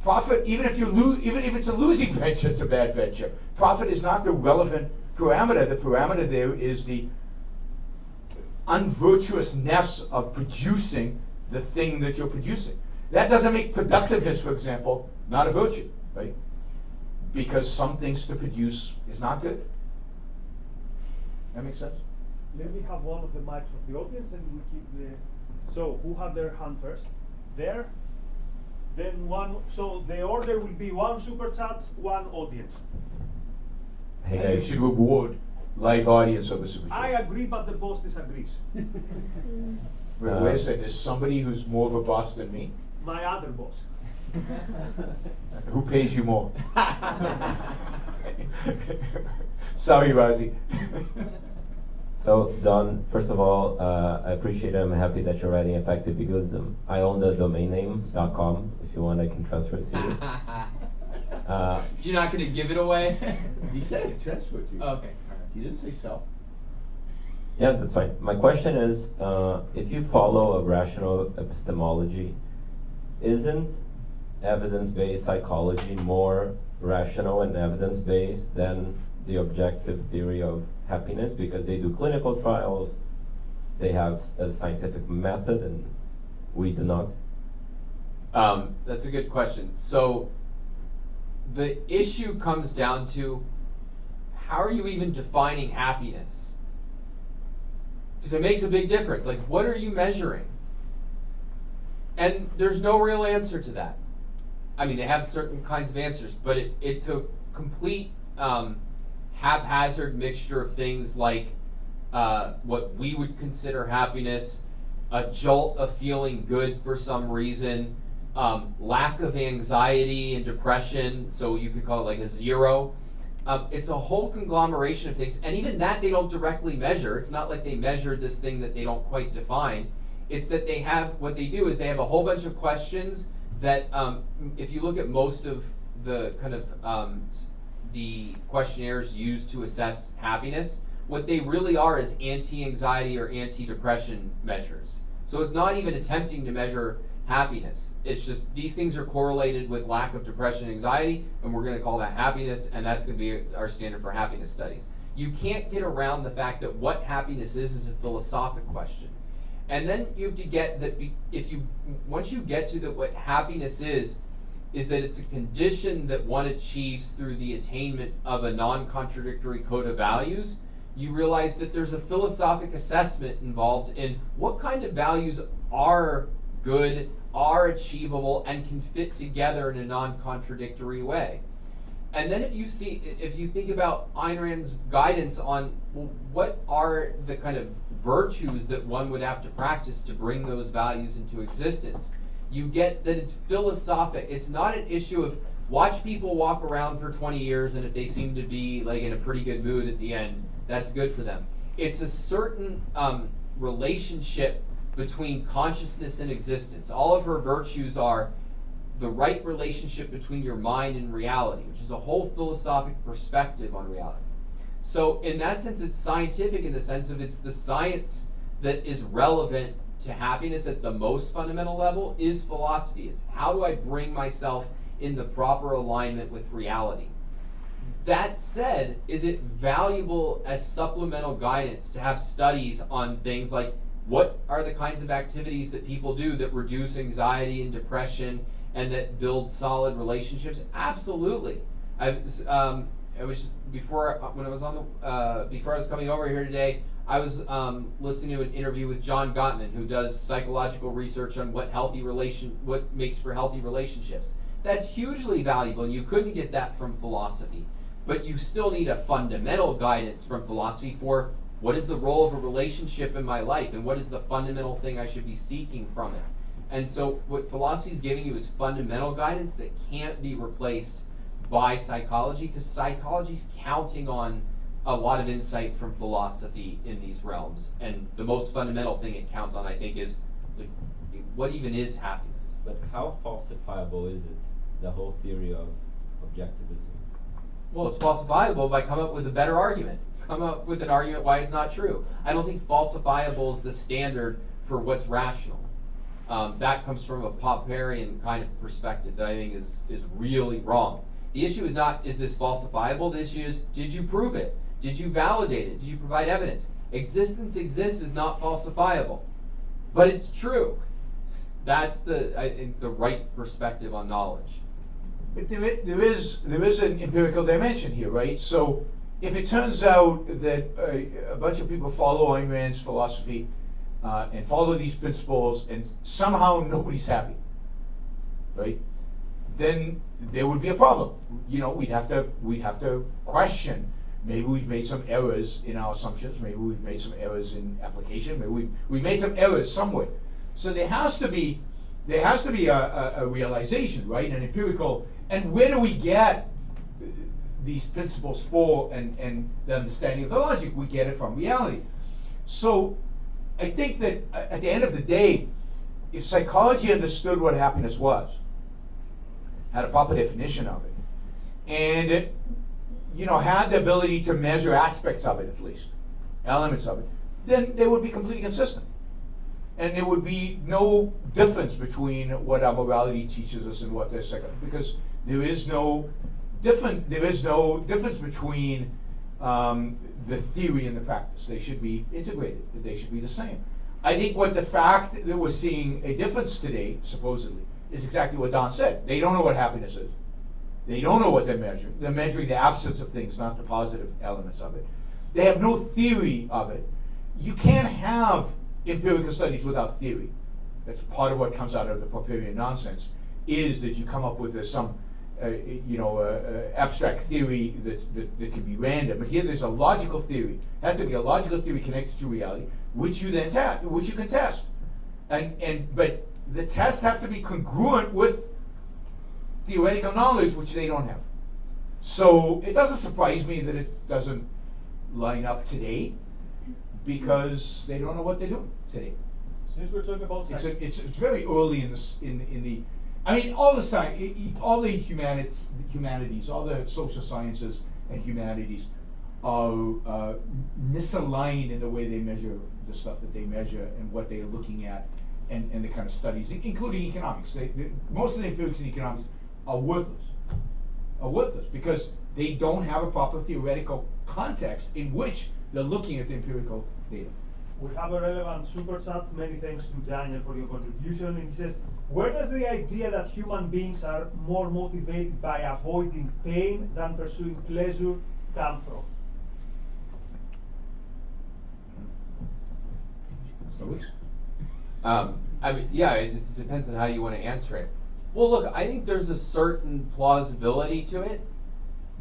profit, even if it's a losing venture, it's a bad venture. Profit is not the relevant parameter. The parameter there is the unvirtuousness of producing the thing that you're producing. That doesn't make productiveness, for example, not a virtue, right? Because some things to produce is not good. That makes sense? Let me have one of the mics of the audience and we keep the... So, who had their hand first? There. Then one, so the order will be one super chat, one audience. Hey, and you should reward live audience of a super chat. I agree, but the boss disagrees. Wait a second, there's somebody who's more of a boss than me? My other boss. Who pays you more? Sorry, Razi. So, Don, first of all, I appreciate it. I'm happy that you're writing Effective Egoism. I own the domain name .com. If you want, I can transfer it to you. You're not going to give it away? He said it transferred to you. Okay, all right. He didn't say sell. Yeah, that's fine. My question is, if you follow a rational epistemology, isn't evidence-based psychology more rational and evidence-based than the objective theory of happiness? Because they do clinical trials, they have a scientific method and we do not? That's a good question. So the issue comes down to, how are you even defining happiness? Because it makes a big difference. Like, what are you measuring? And there's no real answer to that. I mean, they have certain kinds of answers, but it's a complete haphazard mixture of things like what we would consider happiness, a jolt of feeling good for some reason, lack of anxiety and depression, so you could call it like a 0. It's a whole conglomeration of things, and even that they don't directly measure. It's not like they measure this thing that they don't quite define. It's that they have, what they do is they have a whole bunch of questions that, if you look at most of the kind of the questionnaires used to assess happiness, what they really are is anti-anxiety or anti-depression measures. So it's not even attempting to measure happiness. It's just these things are correlated with lack of depression and anxiety, and we're going to call that happiness, and that's going to be our standard for happiness studies. You can't get around the fact that what happiness is a philosophic question. And then you have to get that, once you get to that, what happiness is that it's a condition that one achieves through the attainment of a non-contradictory code of values. You realize that there's a philosophic assessment involved in what kind of values are good, are achievable, and can fit together in a non-contradictory way. And then if you think about Ayn Rand's guidance on, well, what are the kind of virtues that one would have to practice to bring those values into existence, you get that it's philosophic. It's not an issue of watch people walk around for 20 years and if they seem to be like in a pretty good mood at the end, that's good for them. It's a certain relationship between consciousness and existence. All of her virtues are the right relationship between your mind and reality, which is a whole philosophic perspective on reality. So in that sense, it's scientific in the sense of it's the science that is relevant to happiness at the most fundamental level is philosophy. It's how do I bring myself in the proper alignment with reality. That said, is it valuable as supplemental guidance to have studies on things like what are the kinds of activities that people do that reduce anxiety and depression and that build solid relationships? Absolutely. Before I was coming over here today, I was listening to an interview with John Gottman, who does psychological research on what makes for healthy relationships. That's hugely valuable, and you couldn't get that from philosophy. But you still need a fundamental guidance from philosophy for what is the role of a relationship in my life, and what is the fundamental thing I should be seeking from it. And so what philosophy is giving you is fundamental guidance that can't be replaced by psychology, because psychology is counting on a lot of insight from philosophy in these realms. And the most fundamental thing it counts on, I think, is like, what even is happiness? But how falsifiable is it, the whole theory of objectivism? Well, it's falsifiable by coming up with a better argument. Come up with an argument why it's not true. I don't think falsifiable is the standard for what's rational. That comes from a Popperian kind of perspective that I think is really wrong. The issue is not, is this falsifiable? The issue is, did you prove it? Did you validate it? Did you provide evidence? Existence exists is not falsifiable, but it's true. That's I think the right perspective on knowledge. But there is an empirical dimension here, right? So if it turns out that a bunch of people follow Ayn Rand's philosophy and follow these principles, and somehow nobody's happy, right? Then there would be a problem. You know, we'd have to question. Maybe we've made some errors in our assumptions. Maybe we've made some errors in application. Maybe we made some errors somewhere. So there has to be a realization, right? An empirical. And where do we get these principles for and the understanding of the logic? We get it from reality. So I think that at the end of the day, if psychology understood what happiness was, had a proper definition of it, and had the ability to measure aspects of it, at least elements of it, then they would be completely consistent, and there would be no difference between what our morality teaches us and what their psychology, because there is no difference between the theory and the practice. They should be integrated. They should be the same. I think what the fact that we're seeing a difference today, supposedly, is exactly what Don said. They don't know what happiness is. They don't know what they're measuring. They're measuring the absence of things, not the positive elements of it. They have no theory of it. You can't have empirical studies without theory. That's part of what comes out of the Popperian nonsense, is that you come up with some abstract theory that can be random. But here there's a logical theory. It has to be a logical theory connected to reality, which you then which you can test. But the tests have to be congruent with theoretical knowledge, which they don't have. So it doesn't surprise me that it doesn't line up today, because they don't know what they're doing today. Since we're talking about It's very early in the. I mean, all the science, all the humanities, all the social sciences and humanities are misaligned in the way they measure the stuff that they measure and what they are looking at, and the kind of studies, including economics. Most of the empirics in economics are worthless because they don't have a proper theoretical context in which they're looking at the empirical data. We have a relevant super chat. Many thanks to Daniel for your contribution. And he says, where does the idea that human beings are more motivated by avoiding pain than pursuing pleasure come from? I mean, yeah, it just depends on how you want to answer it. Well, look, I think there's a certain plausibility to it.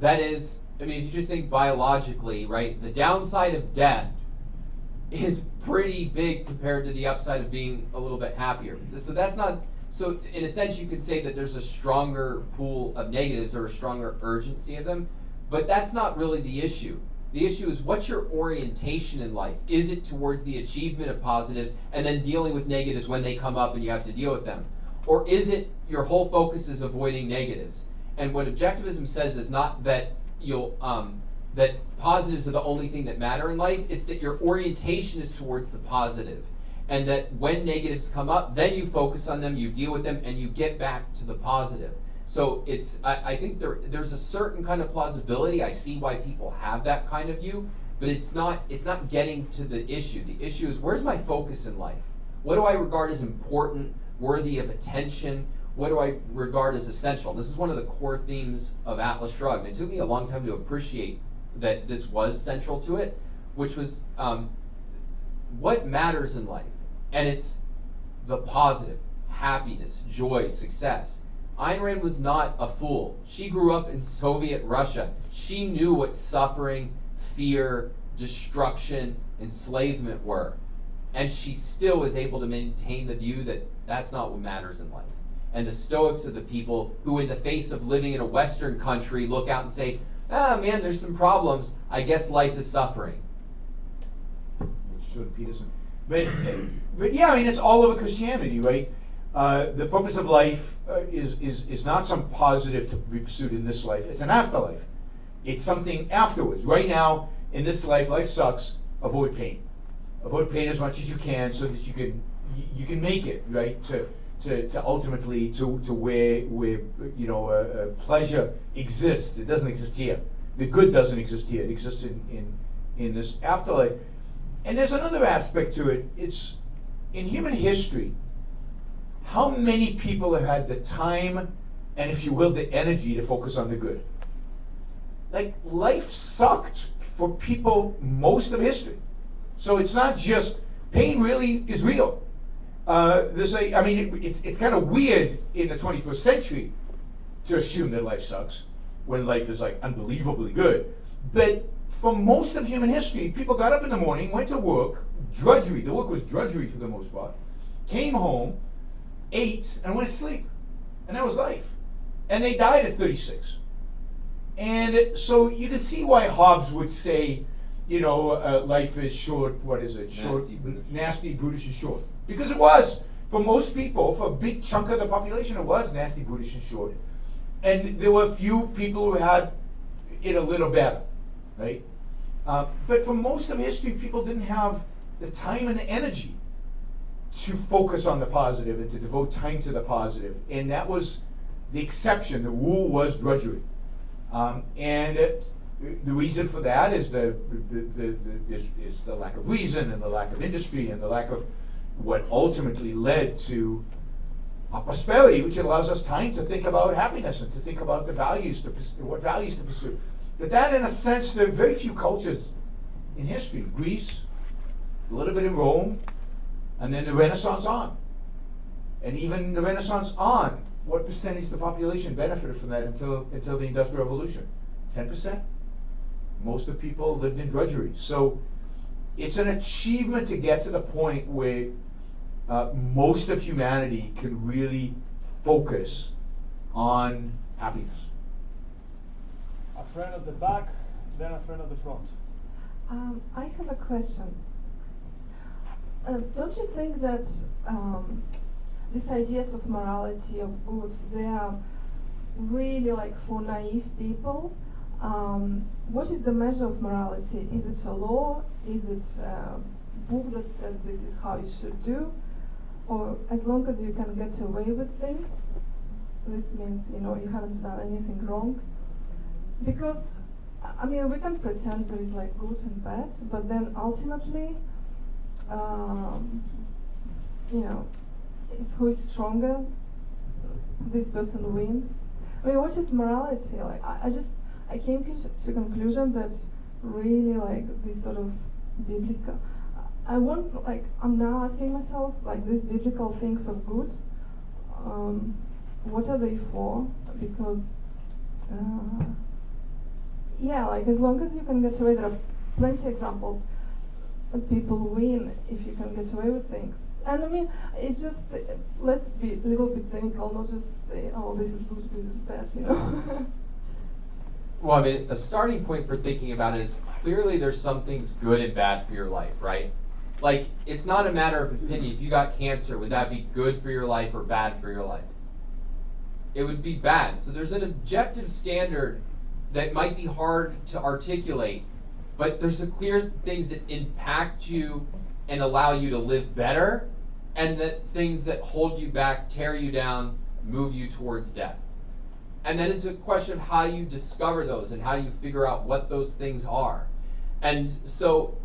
That is, I mean, if you just think biologically, right, the downside of death is pretty big compared to the upside of being a little bit happier. So that's not, so in a sense you could say that there's a stronger pool of negatives or a stronger urgency of them, but that's not really the issue. The issue is, what's your orientation in life? Is it towards the achievement of positives and then dealing with negatives when they come up and you have to deal with them? Or is it your whole focus is avoiding negatives? And what objectivism says is not that that positives are the only thing that matter in life. It's that your orientation is towards the positive, and that when negatives come up, then you focus on them, you deal with them, and you get back to the positive. So I think there's a certain kind of plausibility. I see why people have that kind of view, but it's not getting to the issue. The issue is, where's my focus in life? What do I regard as important, worthy of attention? What do I regard as essential? This is one of the core themes of Atlas Shrugged. It took me a long time to appreciate that this was central to it, which was what matters in life. And it's the positive, happiness, joy, success. Ayn Rand was not a fool. She grew up in Soviet Russia. She knew what suffering, fear, destruction, enslavement were. And she still was able to maintain the view that that's not what matters in life. And the Stoics are the people who, in the face of living in a Western country, look out and say, ah, man, there's some problems. I guess life is suffering. Jordan Peterson. But yeah, I mean, it's all over Christianity, right? The purpose of life is not some positive to be pursued in this life. It's an afterlife. It's something afterwards. Right now, in this life, life sucks. Avoid pain. Avoid pain as much as you can, so that you can make it, right? To ultimately to where pleasure exists. It doesn't exist here. The good doesn't exist here. It exists in this afterlife. And there's another aspect to it. It's in human history, how many people have had the time and, if you will, the energy to focus on the good? Like, life sucked for people most of history. So it's not just, pain really is real. It's kind of weird in the 21st century to assume that life sucks when life is like unbelievably good. But for most of human history, people got up in the morning, went to work, drudgery. The work was drudgery for the most part. Came home, ate, and went to sleep. And that was life. And they died at 36. And so you can see why Hobbes would say, life is short, what is it? Short, nasty, brutish, and short. Because it was. For most people, for a big chunk of the population, it was nasty, brutish, and short. And there were a few people who had it a little better, right? But for most of history, people didn't have the time and the energy to focus on the positive and to devote time to the positive. And that was the exception. The rule was drudgery. And The reason for that is the lack of reason and the lack of industry and the lack of what ultimately led to a prosperity, which allows us time to think about happiness and to think about the values to pursue, what values to pursue. But that, in a sense, there are very few cultures in history. Greece, a little bit in Rome, and then the Renaissance on. And even the Renaissance on, what percentage of the population benefited from that until the Industrial Revolution? 10%? Most of the people lived in drudgery. So it's an achievement to get to the point where most of humanity can really focus on happiness. A friend at the back, then a friend at the front. I have a question. Don't you think that these ideas of morality, of good, they are really like for naive people? What is the measure of morality? Is it a law? Is it a book that says this is how you should do? Or as long as you can get away with things, this means, you know, you haven't done anything wrong? Because, I mean, we can pretend there is like good and bad, but then ultimately, you know, it's who is stronger, this person wins. I mean, what is morality? Like, I came to conclusion that really like this sort of biblical, I'm now asking myself, like, these biblical things of good, what are they for? Because, yeah, like, as long as you can get away, there are plenty of examples of people win if you can get away with things. And I mean, it's just, let's be a little bit cynical, not just say, oh, this is good, this is bad, you know? Well, I mean, a starting point for thinking about it is clearly there's some things good and bad for your life, right? Like, it's not a matter of opinion. If you got cancer, would that be good for your life or bad for your life? It would be bad. So there's an objective standard that might be hard to articulate, but there's a clear things that impact you and allow you to live better, and that things that hold you back, tear you down, move you towards death. And then it's a question of how you discover those and how you figure out what those things are. And so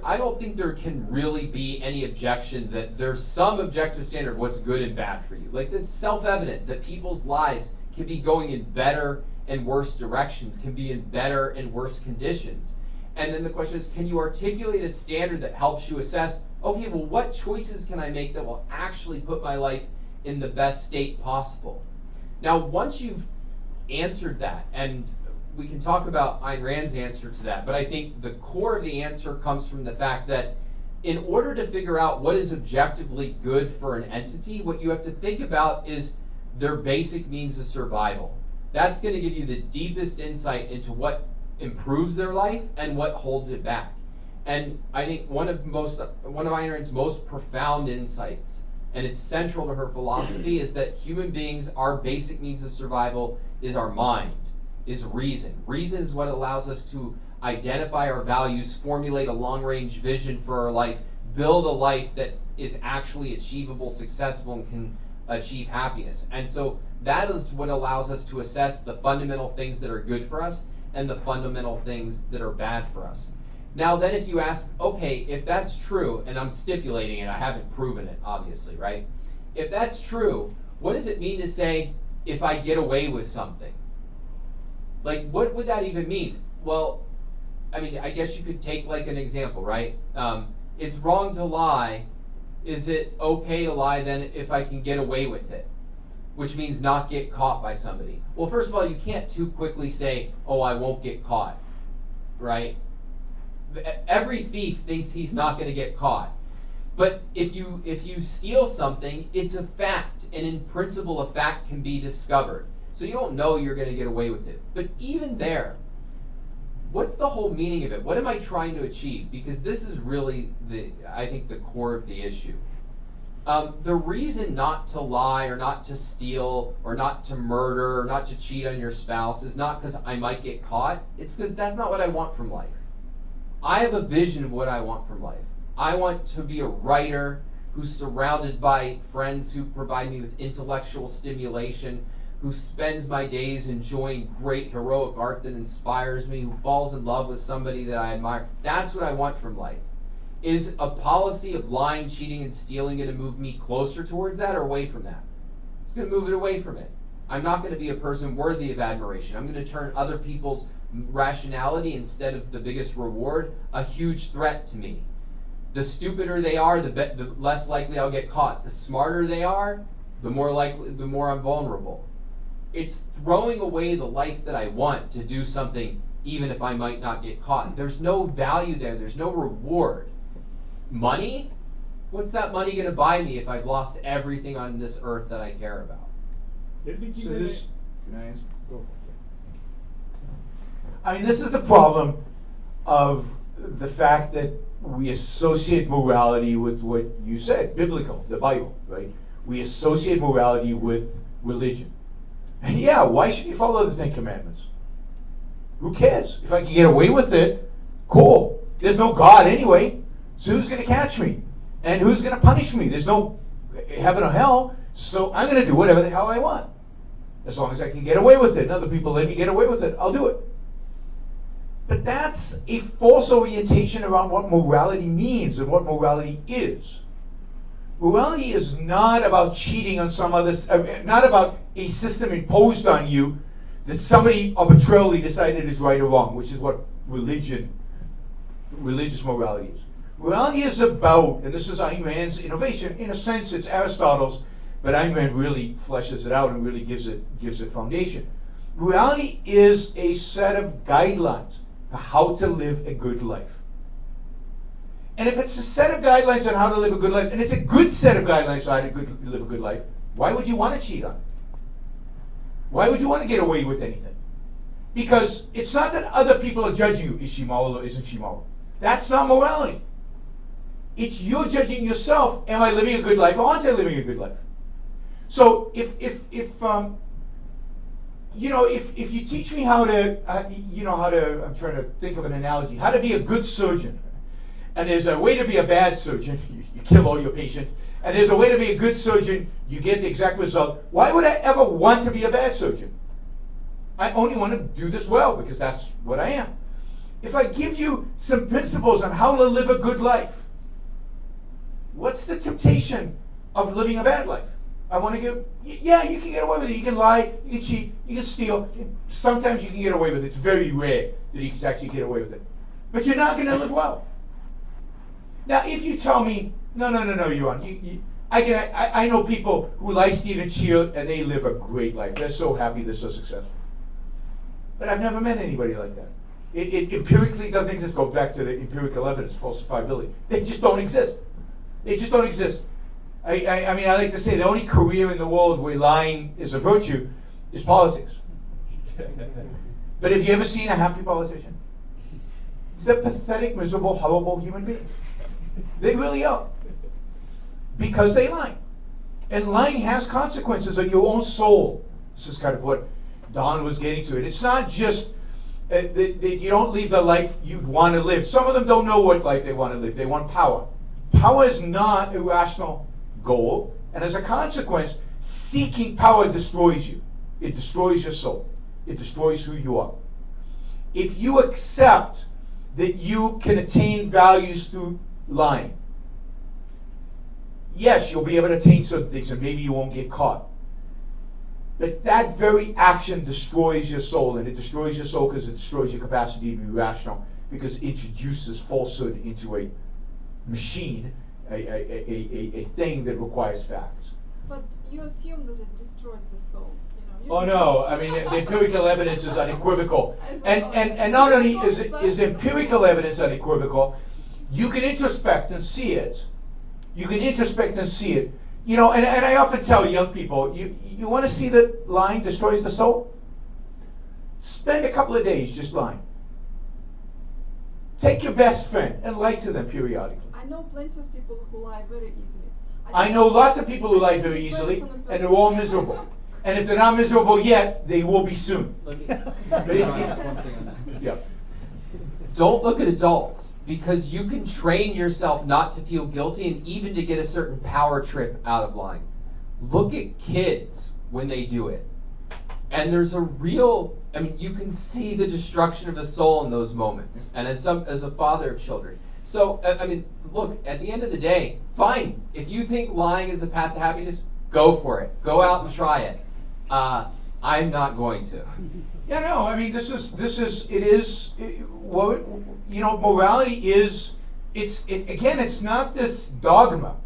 I don't think there can really be any objection that there's some objective standard of what's good and bad for you. Like, it's self-evident that people's lives can be going in better and worse directions, can be in better and worse conditions. And then the question is, can you articulate a standard that helps you assess, okay, well, what choices can I make that will actually put my life in the best state possible? Now, once you've answered that, and we can talk about Ayn Rand's answer to that, but I think the core of the answer comes from the fact that in order to figure out what is objectively good for an entity, what you have to think about is their basic means of survival. That's going to give you the deepest insight into what improves their life and what holds it back. And I think one of Ayn Rand's most profound insights, and it's central to her philosophy, is that human beings, our basic means of survival is our mind, is reason. Reason is what allows us to identify our values, formulate a long-range vision for our life, build a life that is actually achievable, successful, and can achieve happiness. And so that is what allows us to assess the fundamental things that are good for us and the fundamental things that are bad for us. Now then, if you ask, okay, if that's true, and I'm stipulating it, I haven't proven it, obviously, right? If that's true, what does it mean to say, if I get away with something? Like, what would that even mean? Well, I mean, I guess you could take like an example, right? It's wrong to lie. Is it okay to lie then if I can get away with it? Which means not get caught by somebody. Well, first of all, you can't too quickly say, oh, I won't get caught, right? Every thief thinks he's not going to get caught. But if you steal something, it's a fact, and in principle, a fact can be discovered. So you don't know you're going to get away with it. But even there, what's the whole meaning of it? What am I trying to achieve? Because this is really, I think, the core of the issue. The reason not to lie or not to steal or not to murder or not to cheat on your spouse is not because I might get caught. It's because that's not what I want from life. I have a vision of what I want from life. I want to be a writer who's surrounded by friends who provide me with intellectual stimulation, who spends my days enjoying great heroic art that inspires me, who falls in love with somebody that I admire. That's what I want from life. Is a policy of lying, cheating, and stealing going to move me closer towards that or away from that? It's going to move it away from it. I'm not going to be a person worthy of admiration. I'm going to turn other people's rationality, instead of the biggest reward, a huge threat to me. The stupider they are, the less likely I'll get caught. The smarter they are, the more I'm vulnerable. It's throwing away the life that I want to do something even if I might not get caught. There's no value there. There's no reward. Money? What's that money going to buy me if I've lost everything on this earth that I care about? Let me give So you this, Can I answer? Go. I mean, this is the problem of the fact that we associate morality with what you said, biblical, the Bible, right? We associate morality with religion. And yeah, why should you follow the Ten Commandments? Who cares? If I can get away with it, cool. There's no God anyway, so who's going to catch me? And who's going to punish me? There's no heaven or hell, so I'm going to do whatever the hell I want. As long as I can get away with it, and other people let me get away with it, I'll do it. But that's a false orientation around what morality means and what morality is. Morality is not about cheating on some other, not about a system imposed on you that somebody arbitrarily decided is right or wrong, which is what religious morality is. Morality is about, and this is Ayn Rand's innovation, in a sense it's Aristotle's, but Ayn Rand really fleshes it out and really gives it foundation. Morality is a set of guidelines for how to live a good life. And if it's a set of guidelines on how to live a good life, and it's a good set of guidelines on how to live a good life, why would you want to cheat on it? Why would you want to get away with anything? Because it's not that other people are judging you, is she moral or isn't she moral? That's not morality. It's you're judging yourself, am I living a good life or aren't I living a good life? So if you teach me how to, I'm trying to think of an analogy, how to be a good surgeon, and there's a way to be a bad surgeon, you kill all your patients, and there's a way to be a good surgeon, you get the exact result. Why would I ever want to be a bad surgeon? I only want to do this well because that's what I am. If I give you some principles on how to live a good life, what's the temptation of living a bad life? I want to yeah, you can get away with it. You can lie, you can cheat, you can steal. Sometimes you can get away with it. It's very rare that you can actually get away with it. But you're not going to live well. Now, if you tell me, no, Yaron, I know people who lie, steal, and cheat, and they live a great life. They're so happy, they're so successful. But I've never met anybody like that. It empirically doesn't exist. Go back to the empirical evidence, falsifiability. They just don't exist. They just don't exist. I mean, I like to say the only career in the world where lying is a virtue is politics. But have you ever seen a happy politician? They're pathetic, miserable, horrible human beings. They really are. Because they lie. And lying has consequences on your own soul. This is kind of what Don was getting to. It's not just that you don't live the life you'd want to live. Some of them don't know what life they want to live. They want power. Power is not a rational goal, and as a consequence, seeking power destroys you. It destroys your soul. It destroys who you are. If you accept that you can attain values through lying, yes, you'll be able to attain certain things, and maybe you won't get caught. But that very action destroys your soul, and it destroys your soul because it destroys your capacity to be rational, because it introduces falsehood into a machine, a thing that requires facts. But you assume that it destroys the soul. Oh no, I mean the empirical evidence is unequivocal. And not only is the empirical evidence unequivocal, you can introspect and see it. You can introspect and see it. And I often tell young people, you want to see that lying destroys the soul? Spend a couple of days just lying. Take your best friend and lie to them periodically. I know plenty of people who lie very easily. I know lots of people who lie very easily, and they're all miserable. And if they're not miserable yet, they will be soon. Let me ask one thing on that. Yeah. Don't look at adults, because you can train yourself not to feel guilty and even to get a certain power trip out of lying. Look at kids when they do it. And there's a real, I mean, you can see the destruction of a soul in those moments. And as a father of children. So, I mean, look, at the end of the day, fine. If you think lying is the path to happiness, go for it. Go out and try it. I'm not going to. Yeah, no, I mean, well, you know, morality is, again, it's not this dogma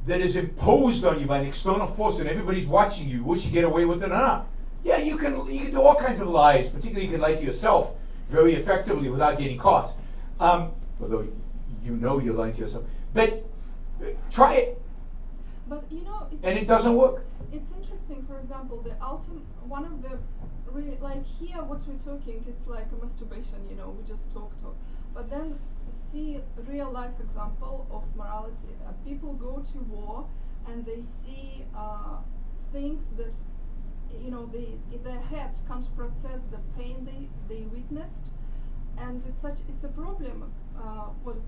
that is imposed on you by an external force and everybody's watching you, which you get away with it or not. Yeah, you can do all kinds of lies, particularly you can lie to yourself very effectively without getting caught. Although you know you're lying to yourself. But try it. But you know, and it doesn't work. It's interesting, for example, one of the, like here what we're talking, it's like a masturbation, you know, we just talk. But then see real life example of morality. People go to war and they see things that, you know, their head can't process the pain they witnessed, and it's a problem.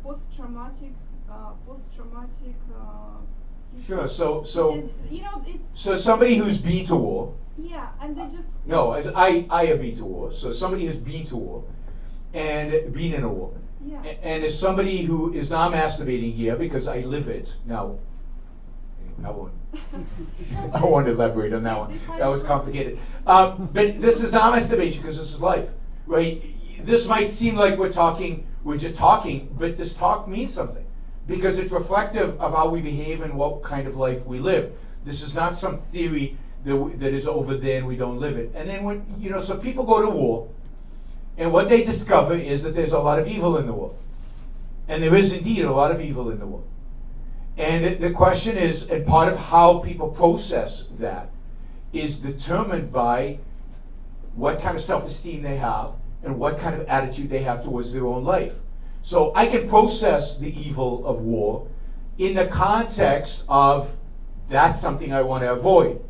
Post-traumatic. Sure. So you know, so somebody who's been to war. Yeah, and they just. No, I have been to war. So somebody who's been to war and been in a war. Yeah. And as somebody who is not masturbating here because I live it now. I won't elaborate on that one. That was complicated. But this is not masturbation because this is life, right? This might seem like we're just talking, but this talk means something because it's reflective of how we behave and what kind of life we live. This is not some theory that is over there and we don't live it. And then so people go to war, and what they discover is that there's a lot of evil in the world, and there is indeed a lot of evil in the world. And the question is, and part of how people process that is determined by what kind of self-esteem they have and what kind of attitude they have towards their own life. So I can process the evil of war in the context of that's something I want to avoid.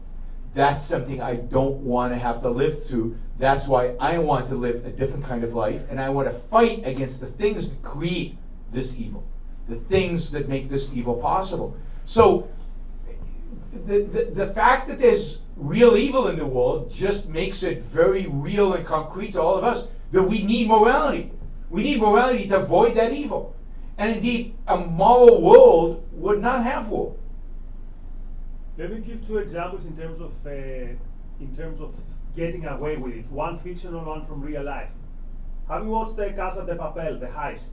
That's something I don't want to have to live through. That's why I want to live a different kind of life, and I want to fight against the things that create this evil. The things that make this evil possible. So the fact that there's real evil in the world just makes it very real and concrete to all of us that we need morality. We need morality to avoid that evil. And indeed, a moral world would not have war. Let me give two examples in terms of getting away with it. One fictional, one from real life. Have you watched the Casa de Papel, the heist?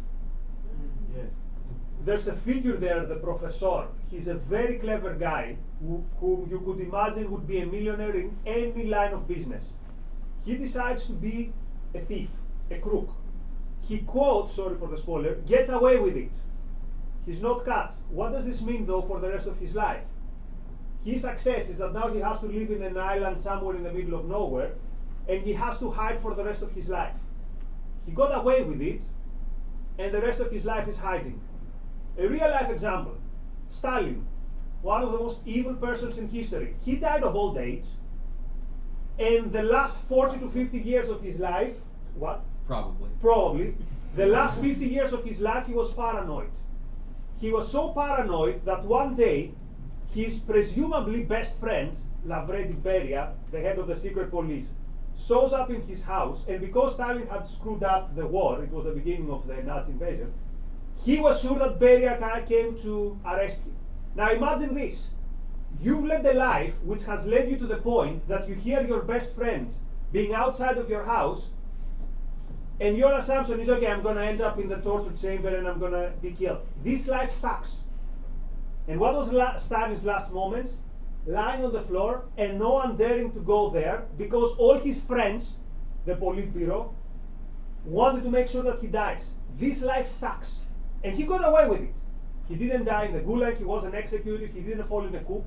Yes. There's a figure there, the professor. He's a very clever guy whom you could imagine would be a millionaire in any line of business. He decides to be a thief, a crook. He quotes, sorry for the spoiler, gets away with it. He's not caught. What does this mean though for the rest of his life? His success is that now he has to live in an island somewhere in the middle of nowhere, and he has to hide for the rest of his life. He got away with it, and the rest of his life is hiding. A real life example, Stalin, one of the most evil persons in history. He died of old age, and the last 40 to 50 years of his life, what? Probably. The last 50 years of his life he was paranoid. He was so paranoid that one day his presumably best friend, Lavrenti Beria, the head of the secret police, shows up in his house, and because Stalin had screwed up the war, it was the beginning of the Nazi invasion, he was sure that Beria came to arrest him. Now imagine this. You've led a life which has led you to the point that you hear your best friend being outside of your house, and your assumption is, okay, I'm going to end up in the torture chamber and I'm going to be killed. This life sucks. And what was Stalin's last moments? Lying on the floor and no one daring to go there because all his friends, the Politburo, wanted to make sure that he dies. This life sucks. And he got away with it. He didn't die in the gulag, he wasn't executed, he didn't fall in a coup,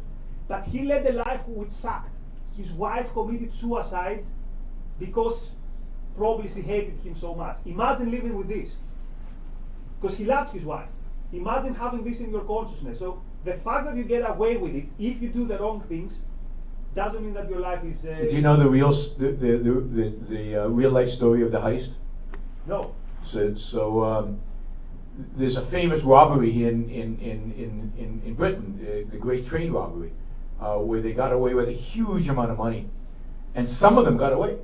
but he led a life which sucked. His wife committed suicide because probably she hated him so much. Imagine living with this. Because he loved his wife. Imagine having this in your consciousness. So the fact that you get away with it, if you do the wrong things, doesn't mean that your life is. So do you know the real life story of the heist? No. So there's a famous robbery here in Britain, the Great Train Robbery, where they got away with a huge amount of money, and some of them got away.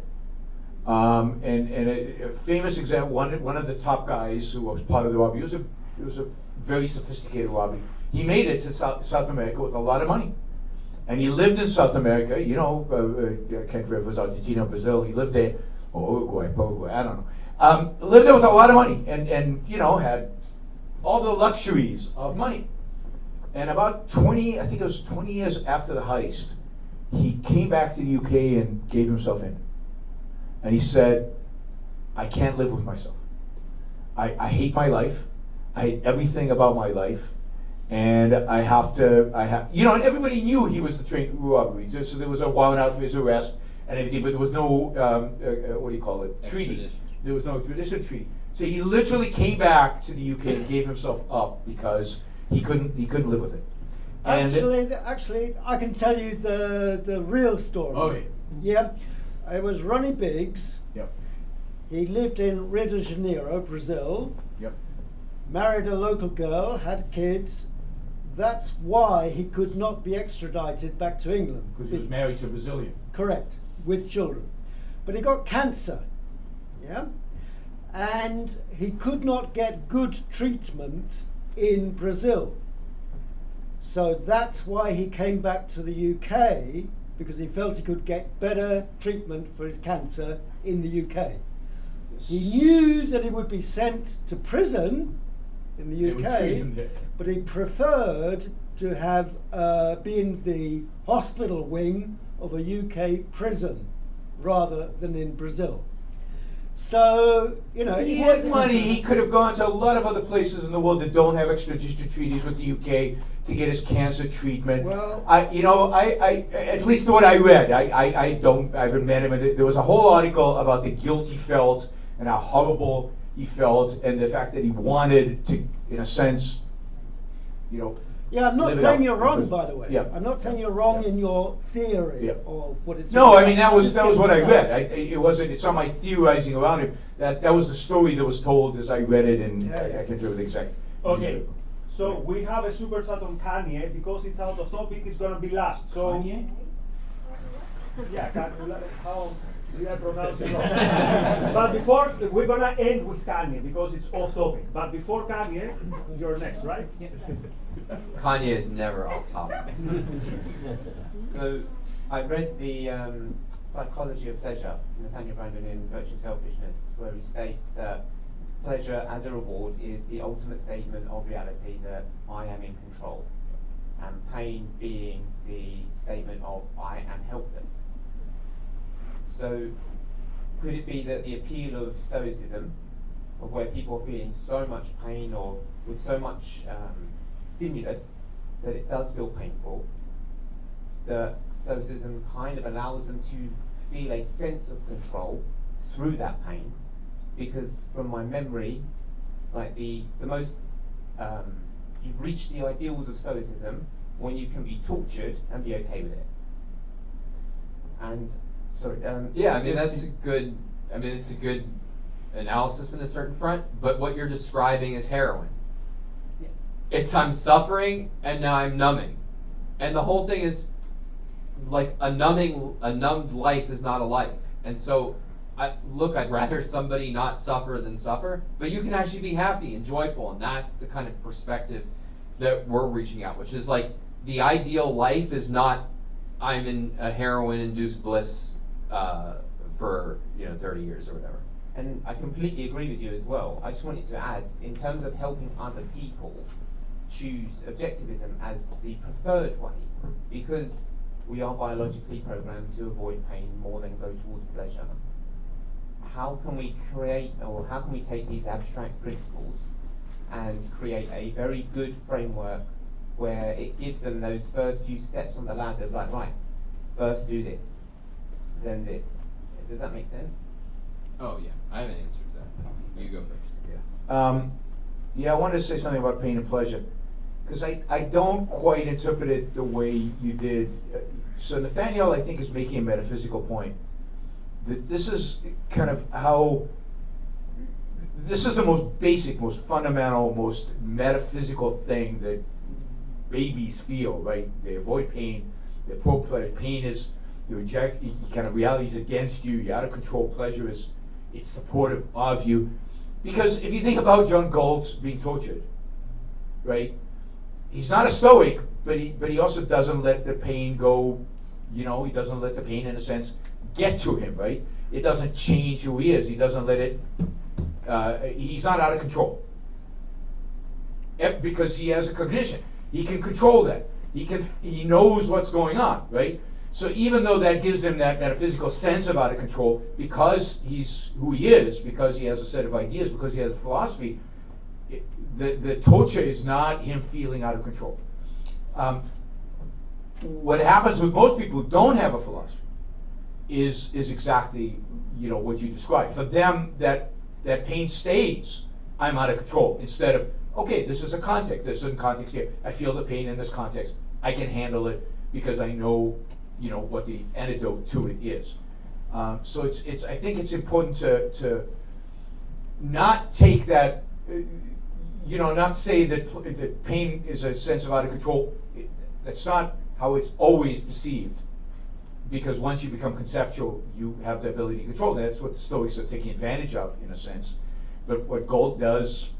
And a famous example, one of the top guys who was part of the robbery, he was a very sophisticated robber. He made it to South America with a lot of money. And he lived in South America, I can't remember if it was Argentina or Brazil, he lived there, or Uruguay, I don't know. Lived there with a lot of money and had all the luxuries of money. And about 20 years after the heist, he came back to the UK and gave himself in. And he said, I can't live with myself. I hate my life. I hate everything about my life. And and everybody knew he was the trained robbery. So there was a warrant out for his arrest and everything, but there was no, treaty. There was no extradition treaty. So he literally came back to the UK and gave himself up because he couldn't live with it. And Actually, I can tell you the real story. Okay. Yeah, it was Ronnie Biggs. Yep. He lived in Rio de Janeiro, Brazil. Yep. Married a local girl, had kids. That's why he could not be extradited back to England. Because he was married to a Brazilian. Correct, with children. But he got cancer, yeah? And he could not get good treatment in Brazil. So that's why he came back to the UK, because he felt he could get better treatment for his cancer in the UK. He knew that he would be sent to prison in the They would treat him UK, there. but he preferred to have be in the hospital wing of a UK prison rather than in Brazil. So, He had money. He could have gone to a lot of other places in the world that don't have extradition treaties with the UK to get his cancer treatment. Well, I at least what I read, I haven't met him. And there was a whole article about the guilt he felt and how horrible he felt, and the fact that he wanted to, in a sense, yeah, I'm not live it saying up. you're wrong, by the way. Yeah. I'm not saying you're wrong Yeah. in your theory Yeah. of what it's. No, I mean that was Just what I getting read. facts. It wasn't. It's not my theorizing around it. That was the story that was told as I read it, and Yeah, yeah. I can't remember the exact. Okay, so we have a super chat on Kanye. Because it's out of topic, it's gonna be last. So Kanye? Yeah, how did I pronounce it wrong? But before, we're gonna end with Kanye because it's off topic. But before Kanye, you're next, right? Kanye is never off topic. So I read the Psychology of Pleasure, Nathaniel Branden in Virtue and Selfishness, where he states that pleasure as a reward is the ultimate statement of reality that I am in control, and pain being the statement of I am helpless. So could it be that the appeal of Stoicism, of where people are feeling so much pain or with so much stimulus that it does feel painful, that Stoicism kind of allows them to feel a sense of control through that pain? Because from my memory, like the most, you've reached the ideals of Stoicism when you can be tortured and be okay with it. And sorry, Yeah, I mean it's a good analysis in a certain front, but what you're describing is heroin. Yeah. It's I'm suffering and now I'm numbing. And the whole thing is like a numbed life is not a life. And so I'd rather somebody not suffer than suffer, but you can actually be happy and joyful, and that's the kind of perspective that we're reaching out, which is like the ideal life is not I'm in a heroin-induced bliss for 30 years or whatever. And I completely agree with you as well. I just wanted to add, in terms of helping other people choose objectivism as the preferred way, because we are biologically programmed to avoid pain more than go towards pleasure. How can we take these abstract principles and create a very good framework where it gives them those first few steps on the ladder of like, right, first do this, then this. Does that make sense? Oh yeah, I have an answer to that. You go first. Yeah, I wanted to say something about pain and pleasure, because I don't quite interpret it the way you did. So Nathaniel, I think, is making a metaphysical point. That this is kind of how, this is the most basic, most fundamental, most metaphysical thing that babies feel, right? They avoid pain, they're pro-pleasure. Pain is kind of reality is against you. You're out of control. Pleasure is, it's supportive of you. Because if you think about John Galt's being tortured, right? He's not a stoic, but he also doesn't let the pain go. He doesn't let the pain, in a sense, get to him, right? It doesn't change who he is. He doesn't let it. He's not out of control because he has a cognition. He can control that. He knows what's going on, right? So even though that gives him that metaphysical sense of out of control, because he's who he is, because he has a set of ideas, because he has a philosophy, the torture is not him feeling out of control. What happens with most people who don't have a philosophy is exactly what you described. For them, that pain stays. I'm out of control. Instead of, okay, this is a context. There's some context here. I feel the pain in this context. I can handle it because I know what the antidote to it is. So it's. I think it's important to not take that. Not say that pain is a sense of out of control. That's not how it's always perceived. Because once you become conceptual, you have the ability to control. That's what the Stoics are taking advantage of, in a sense. But what Galt does,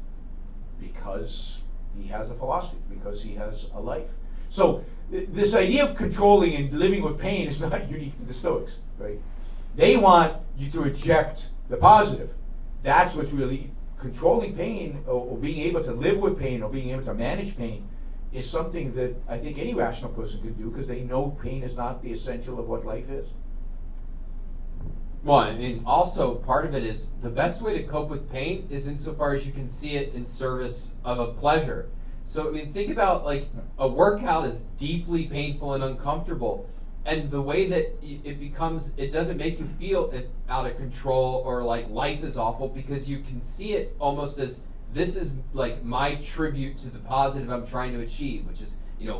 because he has a philosophy, because he has a life. So this idea of controlling and living with pain is not unique to the Stoics, right? They want you to reject the positive. That's what's really controlling pain, or being able to live with pain, or being able to manage pain, is something that I think any rational person can do, because they know pain is not the essential of what life is. Well, I mean, also part of it is the best way to cope with pain is insofar as you can see it in service of a pleasure. So, I mean, think about like a workout is deeply painful and uncomfortable, and the way that it doesn't make you feel out of control or like life is awful, because you can see it almost as, this is like my tribute to the positive I'm trying to achieve, which is,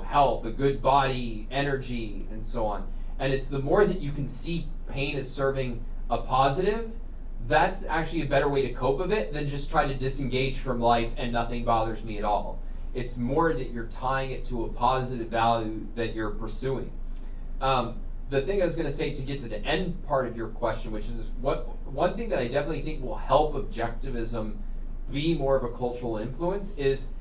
health, a good body, energy, and so on. And it's the more that you can see pain as serving a positive, that's actually a better way to cope with it than just try to disengage from life and nothing bothers me at all. It's more that you're tying it to a positive value that you're pursuing. The thing I was going to say to get to the end part of your question, which is one thing that I definitely think will help objectivism be more of a cultural influence, is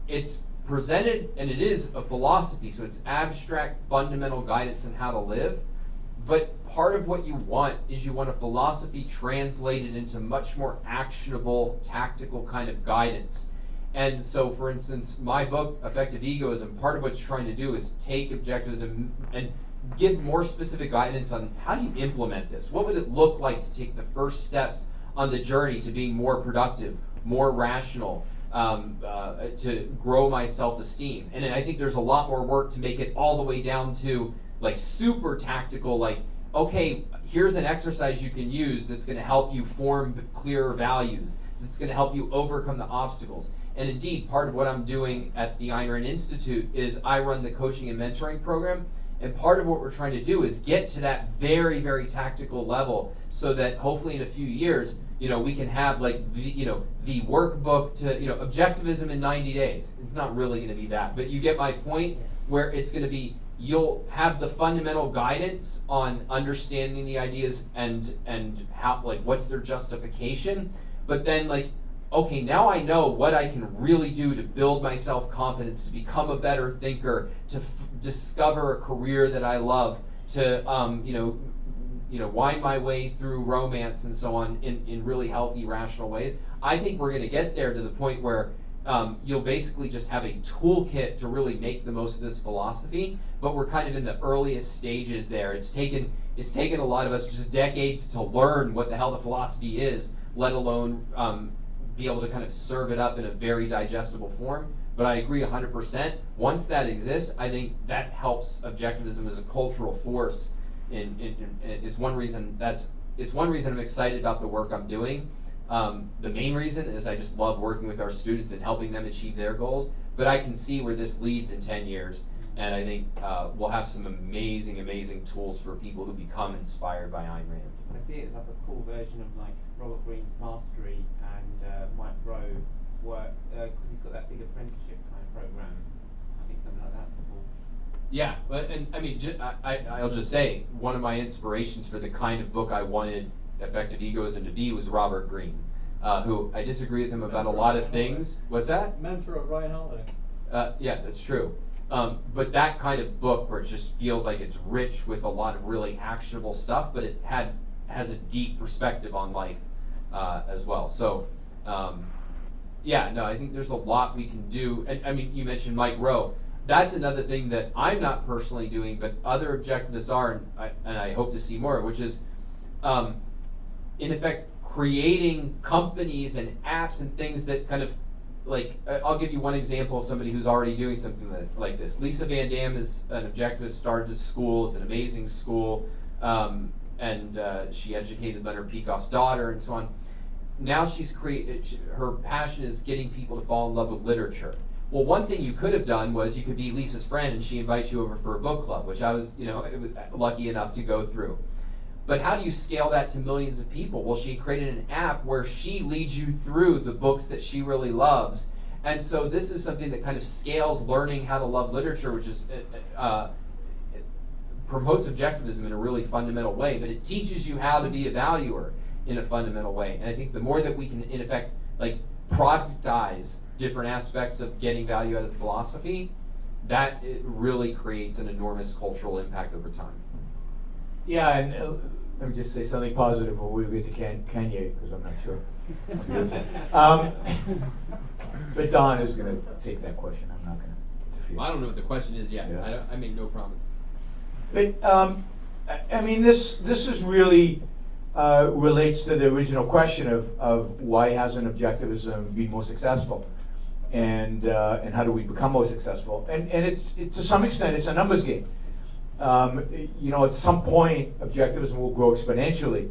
it's presented, and it is a philosophy, so it's abstract fundamental guidance on how to live, but part of what you want is you want a philosophy translated into much more actionable, tactical kind of guidance. And so, for instance, my book, Effective Egoism, part of what it's trying to do is take objectivism and give more specific guidance on how do you implement this? What would it look like to take the first steps on the journey to being more productive, more rational, to grow my self-esteem? And I think there's a lot more work to make it all the way down to like super tactical, like, okay, here's an exercise you can use that's going to help you form clearer values, that's going to help you overcome the obstacles. And indeed, part of what I'm doing at the Ayn Rand Institute is I run the coaching and mentoring program. And part of what we're trying to do is get to that very, very tactical level, so that hopefully in a few years, we can have like the workbook to, objectivism in 90 days. It's not really going to be that, but you get my point, where it's going to be, you'll have the fundamental guidance on understanding the ideas and how, like, what's their justification, but then like, okay, now I know what I can really do to build my self-confidence, to become a better thinker, to discover a career that I love, to wind my way through romance and so on in really healthy, rational ways. I think we're going to get there to the point where you'll basically just have a toolkit to really make the most of this philosophy, but we're kind of in the earliest stages there. It's taken a lot of us just decades to learn what the hell the philosophy is, let alone be able to kind of serve it up in a very digestible form. But I agree 100%. Once that exists, I think that helps objectivism as a cultural force. It's one reason I'm excited about the work I'm doing. The main reason is I just love working with our students and helping them achieve their goals. But I can see where this leads in 10 years. And I think we'll have some amazing, amazing tools for people who become inspired by Ayn Rand. I see it as like a cool version of like Robert Greene's Mastery and Mike Rowe's work, because he's got that big apprenticeship kind of program. I think something like that before. Yeah, but and I mean, I'll just say one of my inspirations for the kind of book I wanted Effective Egoism to be was Robert Greene, who I disagree with him about a lot of things. What's that? Mentor of Ryan Holiday. Yeah, that's true. But that kind of book where it just feels like it's rich with a lot of really actionable stuff, but it has a deep perspective on life as well. So, yeah, no, I think there's a lot we can do. And I mean, you mentioned Mike Rowe. That's another thing that I'm not personally doing, but other objectivists are, and I hope to see more, which is, in effect, creating companies and apps and things that kind of, like, I'll give you one example of somebody who's already doing something like this. Lisa Van Dam is an objectivist, started a school. It's an amazing school, and she educated Leonard Peikoff's daughter and so on. Now she's her passion is getting people to fall in love with literature. Well, one thing you could have done was you could be Lisa's friend and she invites you over for a book club, which I was, lucky enough to go through. But how do you scale that to millions of people? Well, she created an app where she leads you through the books that she really loves. And so this is something that kind of scales learning how to love literature, which is it promotes objectivism in a really fundamental way, but it teaches you how to be a valuer in a fundamental way. And I think the more that we can, in effect, like, productize different aspects of getting value out of the philosophy, that it really creates an enormous cultural impact over time. Yeah, and let me just say something positive before we get to Kanye, because I'm not sure. But Don is going to take that question. I'm not going to interfere. Well, I don't know what the question is yet. Yeah. I made no promises. But I mean, this is really relates to the original question of why hasn't objectivism been more successful, and how do we become more successful? And it's to some extent it's a numbers game. At some point, objectivism will grow exponentially,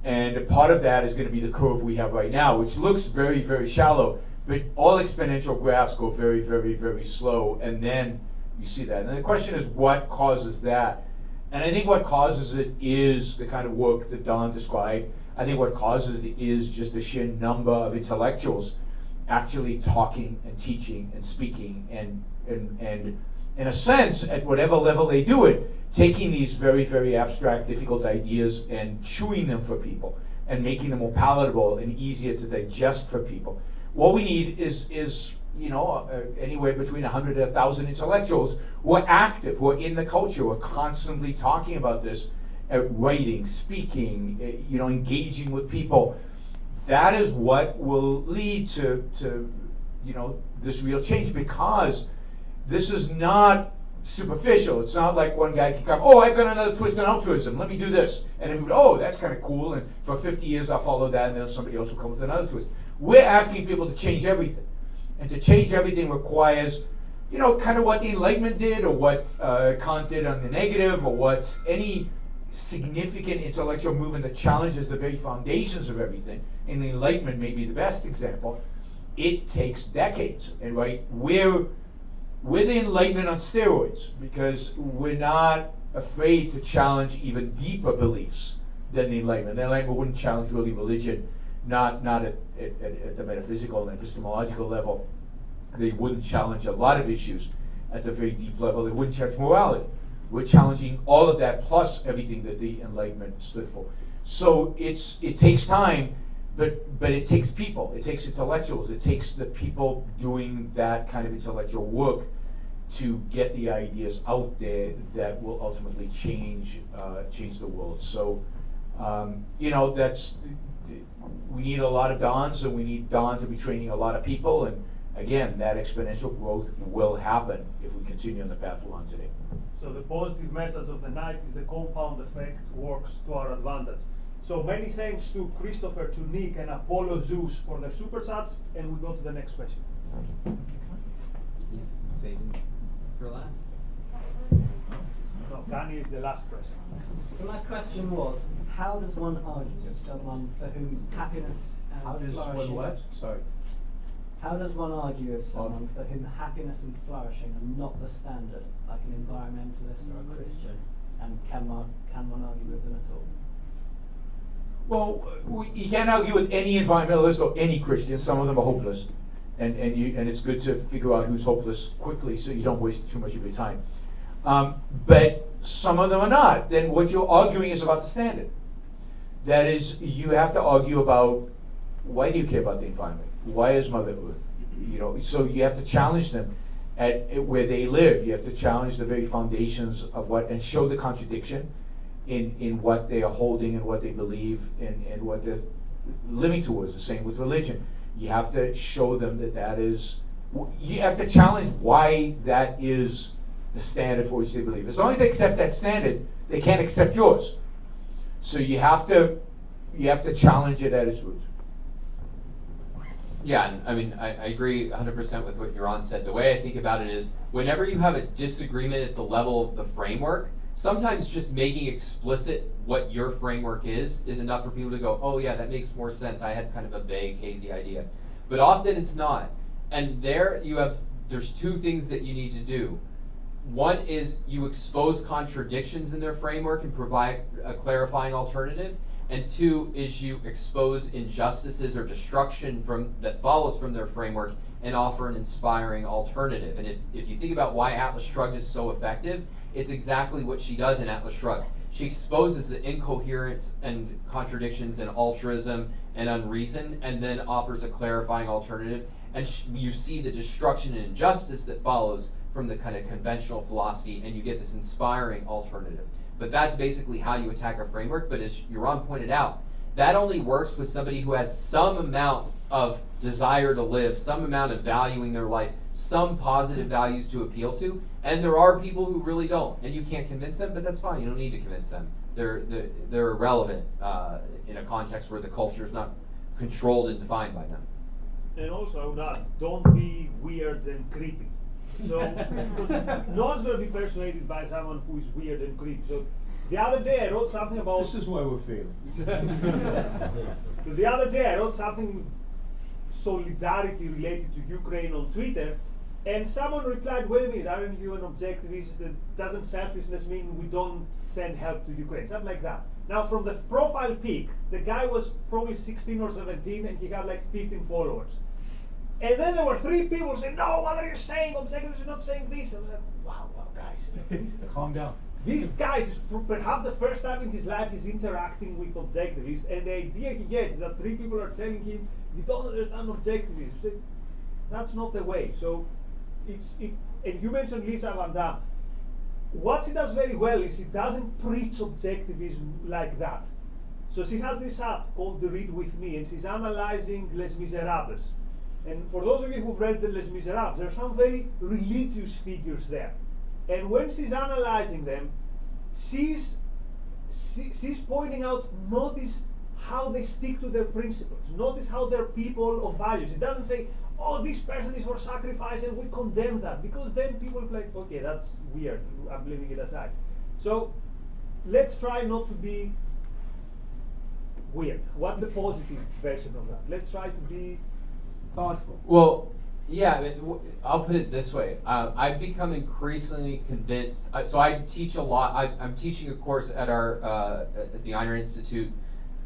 and a part of that is going to be the curve we have right now, which looks very, very shallow. But all exponential graphs go very, very, very slow, and then you see that. And the question is, what causes that? And I think what causes it is the kind of work that Don described. I think what causes it is just the sheer number of intellectuals actually talking and teaching and speaking and in a sense, at whatever level they do it, taking these very, very abstract, difficult ideas and chewing them for people and making them more palatable and easier to digest for people. What we need is anywhere between 100 and 1,000 intellectuals who are active, who are in the culture, who are constantly talking about this, writing, speaking, engaging with people. That is what will lead to this real change, because this is not superficial. It's not like one guy can come, oh, I've got another twist on altruism, let me do this. And then, oh, that's kind of cool, and for 50 years I'll follow that, and then somebody else will come with another twist. We're asking people to change everything. And to change everything requires, kind of what the Enlightenment did, or what Kant did on the negative, or what any significant intellectual movement that challenges the very foundations of everything. And the Enlightenment may be the best example. It takes decades, and we're the Enlightenment on steroids, because we're not afraid to challenge even deeper beliefs than the Enlightenment. The Enlightenment wouldn't challenge really religion, not at the metaphysical and epistemological level. They wouldn't challenge a lot of issues at the very deep level. They wouldn't challenge morality. We're challenging all of that plus everything that the Enlightenment stood for. So it takes time, but it takes people. It takes intellectuals. It takes the people doing that kind of intellectual work to get the ideas out there that will ultimately change the world. So we need a lot of Dons, and we need Don to be training a lot of people. And again, that exponential growth will happen if we continue on the path we're on today. So the positive message of the night is the compound effect works to our advantage. So many thanks to Christopher, to Nick, and Apollo Zeus for their super chats, and we go to the next question. He's saving for last. No, Kanye is the last question. So my question was, how does one argue with someone for whom happiness and flourishing... Sorry. How does one argue with someone for whom happiness and flourishing are not the standard, like an environmentalist or a Christian, and can one argue with them at all? Well, you can't argue with any environmentalist or any Christian. Some of them are hopeless, and it's good to figure out who's hopeless quickly so you don't waste too much of your time. But some of them are not. Then what you're arguing is about the standard. That is, you have to argue about, why do you care about the environment? Why is Mother Earth? You know, so you have to challenge them at where they live. You have to challenge the very foundations of what, and show the contradiction in what they are holding and what they believe and what they're living towards. The same with religion. You have to show them that that is, you have to challenge why that is the standard for which they believe. As long as they accept that standard, they can't accept yours. So you have to challenge it at its roots. Yeah, and I mean, I agree 100% with what Yaron said. The way I think about it is, whenever you have a disagreement at the level of the framework, sometimes just making explicit what your framework is enough for people to go, oh yeah, that makes more sense. I had kind of a vague, hazy idea. But often it's not. And there's two things that you need to do. One is you expose contradictions in their framework and provide a clarifying alternative. And two is you expose injustices or destruction that follows from their framework and offer an inspiring alternative. And if you think about why Atlas Shrugged is so effective, it's exactly what she does in Atlas Shrugged. She exposes the incoherence and contradictions in altruism and unreason, and then offers a clarifying alternative. And you see the destruction and injustice that follows from the kind of conventional philosophy, and you get this inspiring alternative. But that's basically how you attack a framework. But as Yaron pointed out, that only works with somebody who has some amount of desire to live, some amount of valuing their life, some positive values to appeal to. And there are people who really don't, and you can't convince them, but that's fine. You don't need to convince them. They're irrelevant in a context where the culture is not controlled and defined by them. And also, I would add, don't be weird and creepy. So, because no one's going to be persuaded by someone who is weird and creepy. So, the other day I wrote something about. This is why we're failing. So the other day I wrote something solidarity related to Ukraine on Twitter, and someone replied, "Wait a minute, aren't you an objectivist? Doesn't selfishness mean we don't send help to Ukraine?" Something like that. Now, from the profile pic, the guy was probably 16 or 17, and he had like 15 followers. And then there were 3 people saying, "No, what are you saying? Objectivists are not saying this." And I'm like, wow, guys. Calm down. This guy is perhaps the first time in his life he's interacting with objectivists, and the idea he gets is that 3 people are telling him, "You don't understand objectivism." He said, that's not the way. So, and you mentioned Lisa Van Damme. What she does very well is she doesn't preach objectivism like that. So she has this app called The Read With Me, and she's analyzing Les Miserables. And for those of you who've read the Les Miserables, there are some very religious figures there. And when she's analyzing them, she's pointing out, notice how they stick to their principles. Notice how they're people of values. It doesn't say, "Oh, this person is for sacrifice and we condemn that," because then people will be like, "Okay, that's weird, I'm leaving it aside." So let's try not to be weird. What's the positive version of that? Let's try to be thoughtful. Well, yeah, I mean, I'll put it this way. I've become increasingly convinced. So I teach a lot. I'm teaching a course at at the Ayn Rand Institute,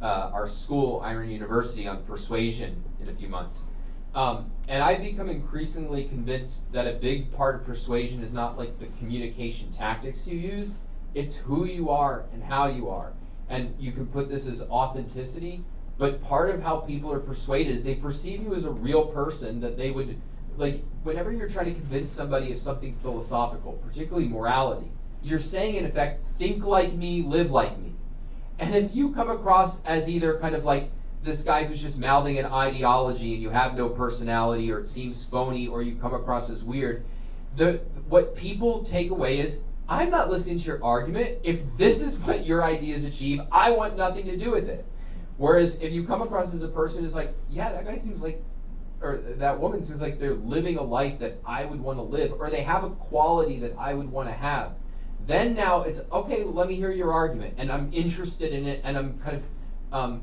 our school, Ayn Rand University, on persuasion in a few months. And I've become increasingly convinced that a big part of persuasion is not like the communication tactics you use. It's who you are and how you are. And you can put this as authenticity. But part of how people are persuaded is they perceive you as a real person, that they would, like, whenever you're trying to convince somebody of something philosophical, particularly morality, you're saying, in effect, think like me, live like me. And if you come across as either kind of like this guy who's just mouthing an ideology and you have no personality, or it seems phony, or you come across as weird, what people take away is, I'm not listening to your argument. If this is what your ideas achieve, I want nothing to do with it. Whereas if you come across as a person who's like, yeah, that guy seems like, or that woman seems like they're living a life that I would want to live, or they have a quality that I would want to have, then now it's, okay, let me hear your argument, and I'm interested in it, and I'm kind of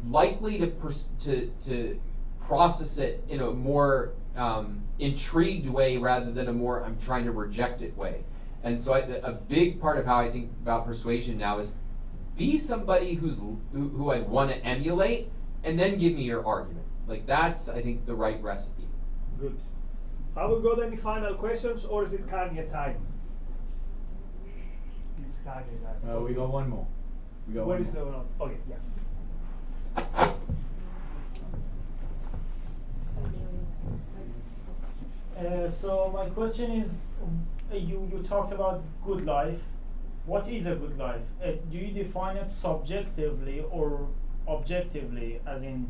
likely to process it in a more intrigued way rather than a more I'm trying to reject it way. And so a big part of how I think about persuasion now is be somebody who I want to emulate, and then give me your argument. Like, that's, I think, the right recipe. Good. Have we got any final questions, or is it Kanye time? We got one more. We got Where one is the more. one? Okay, yeah. So my question is, you talked about good life. What is a good life? Do you define it subjectively or objectively? As in,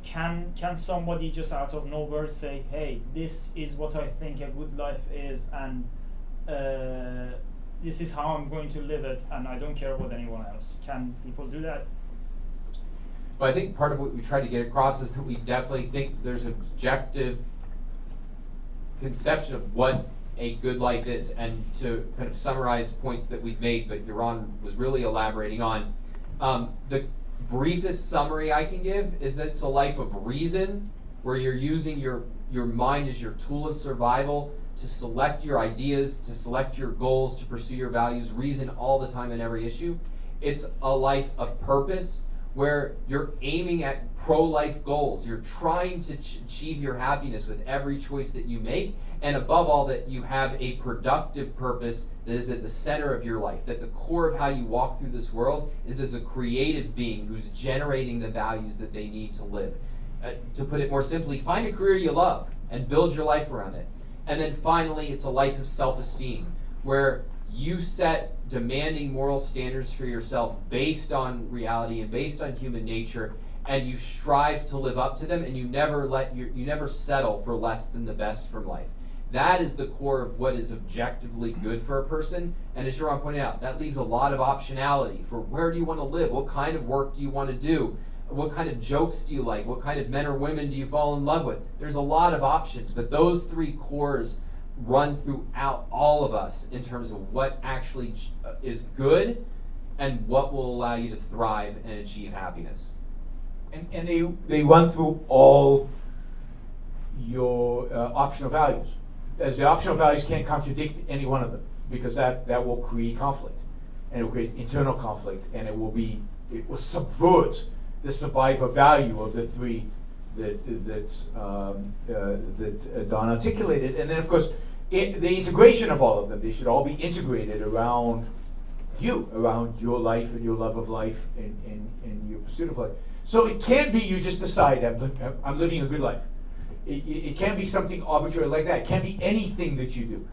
can somebody just out of nowhere say, "Hey, this is what I think a good life is, and this is how I'm going to live it, and I don't care about anyone else"? Can people do that? But I think part of what we try to get across is that we definitely think there's an objective conception of what a good life is. And to kind of summarize points that we've made, but Yaron was really elaborating on, the briefest summary I can give is that it's a life of reason, where you're using your mind as your tool of survival to select your ideas, to select your goals, to pursue your values, reason all the time in every issue. It's a life of purpose, where you're aiming at pro-life goals. You're trying to achieve your happiness with every choice that you make, and above all, that you have a productive purpose that is at the center of your life, that the core of how you walk through this world is as a creative being who's generating the values that they need to live. To put it more simply, find a career you love and build your life around it. And then finally, it's a life of self-esteem, where you set demanding moral standards for yourself based on reality and based on human nature, and you strive to live up to them, and you never settle for less than the best from life. That is the core of what is objectively good for a person. And as Yaron pointed out, that leaves a lot of optionality for where do you want to live, what kind of work do you want to do, what kind of jokes do you like, what kind of men or women do you fall in love with. There's a lot of options, but those three cores run throughout all of us in terms of what actually is good and what will allow you to thrive and achieve happiness. And they run through all your optional values. As the optional values can't contradict any one of them, because that will create conflict, and it will create internal conflict, and it will subvert the survivor value of the three that Don articulated. And then, of course, the integration of all of them, they should all be integrated around you, around your life and your love of life and your pursuit of life. So it can't be you just decide I'm living a good life. It can't be something arbitrary like that. It can't be anything that you do.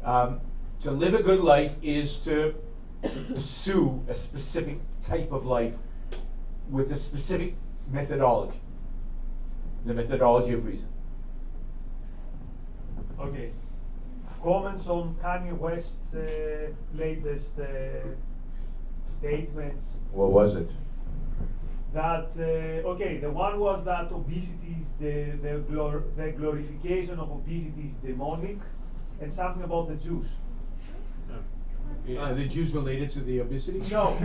To live a good life is to pursue a specific type of life with a specific methodology, the methodology of reason. Okay. Comments on Kanye West's latest statements? What was it? That okay, the one was that obesity is the glorification of obesity is demonic, and something about the Jews. Are the Jews related to the obesity? No,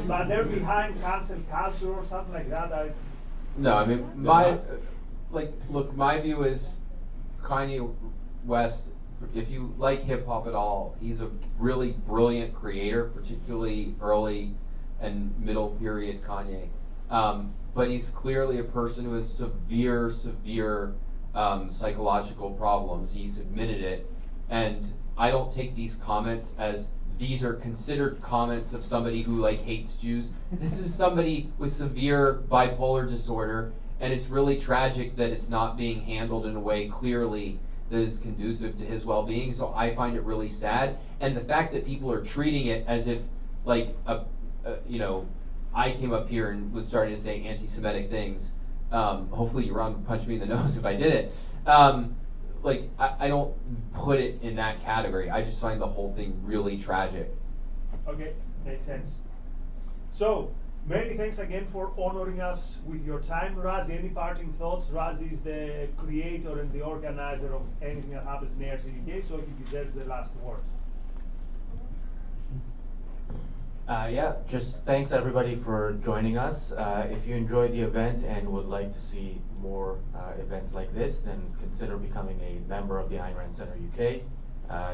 but they're behind cancel culture or something like that. No, I mean look, my view is Kanye West. If you like hip hop at all, he's a really brilliant creator, particularly early and middle period Kanye. But he's clearly a person who has severe psychological problems. He's admitted it, and I don't take these comments as these are considered comments of somebody who hates Jews. This is somebody with severe bipolar disorder, and it's really tragic that it's not being handled in a way clearly that is conducive to his well-being. So I find it really sad, and the fact that people are treating it as if I came up here and was starting to say anti-Semitic things. Hopefully Yaron would punch me in the nose if I did it. I don't put it in that category. I just find the whole thing really tragic. Okay, makes sense. So, many thanks again for honoring us with your time. Razi, any parting thoughts? Razi is the creator and the organizer of anything that happens in ARCUK, so he deserves the last word. Yeah, just thanks everybody for joining us. If you enjoyed the event and would like to see more events like this, then consider becoming a member of the Ayn Rand Center UK.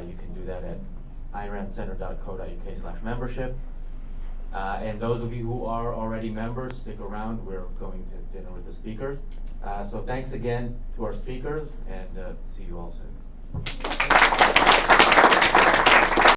You can do that at aynrandcenter.co.uk/membership. And those of you who are already members, stick around. We're going to dinner with the speakers. So thanks again to our speakers, and see you all soon.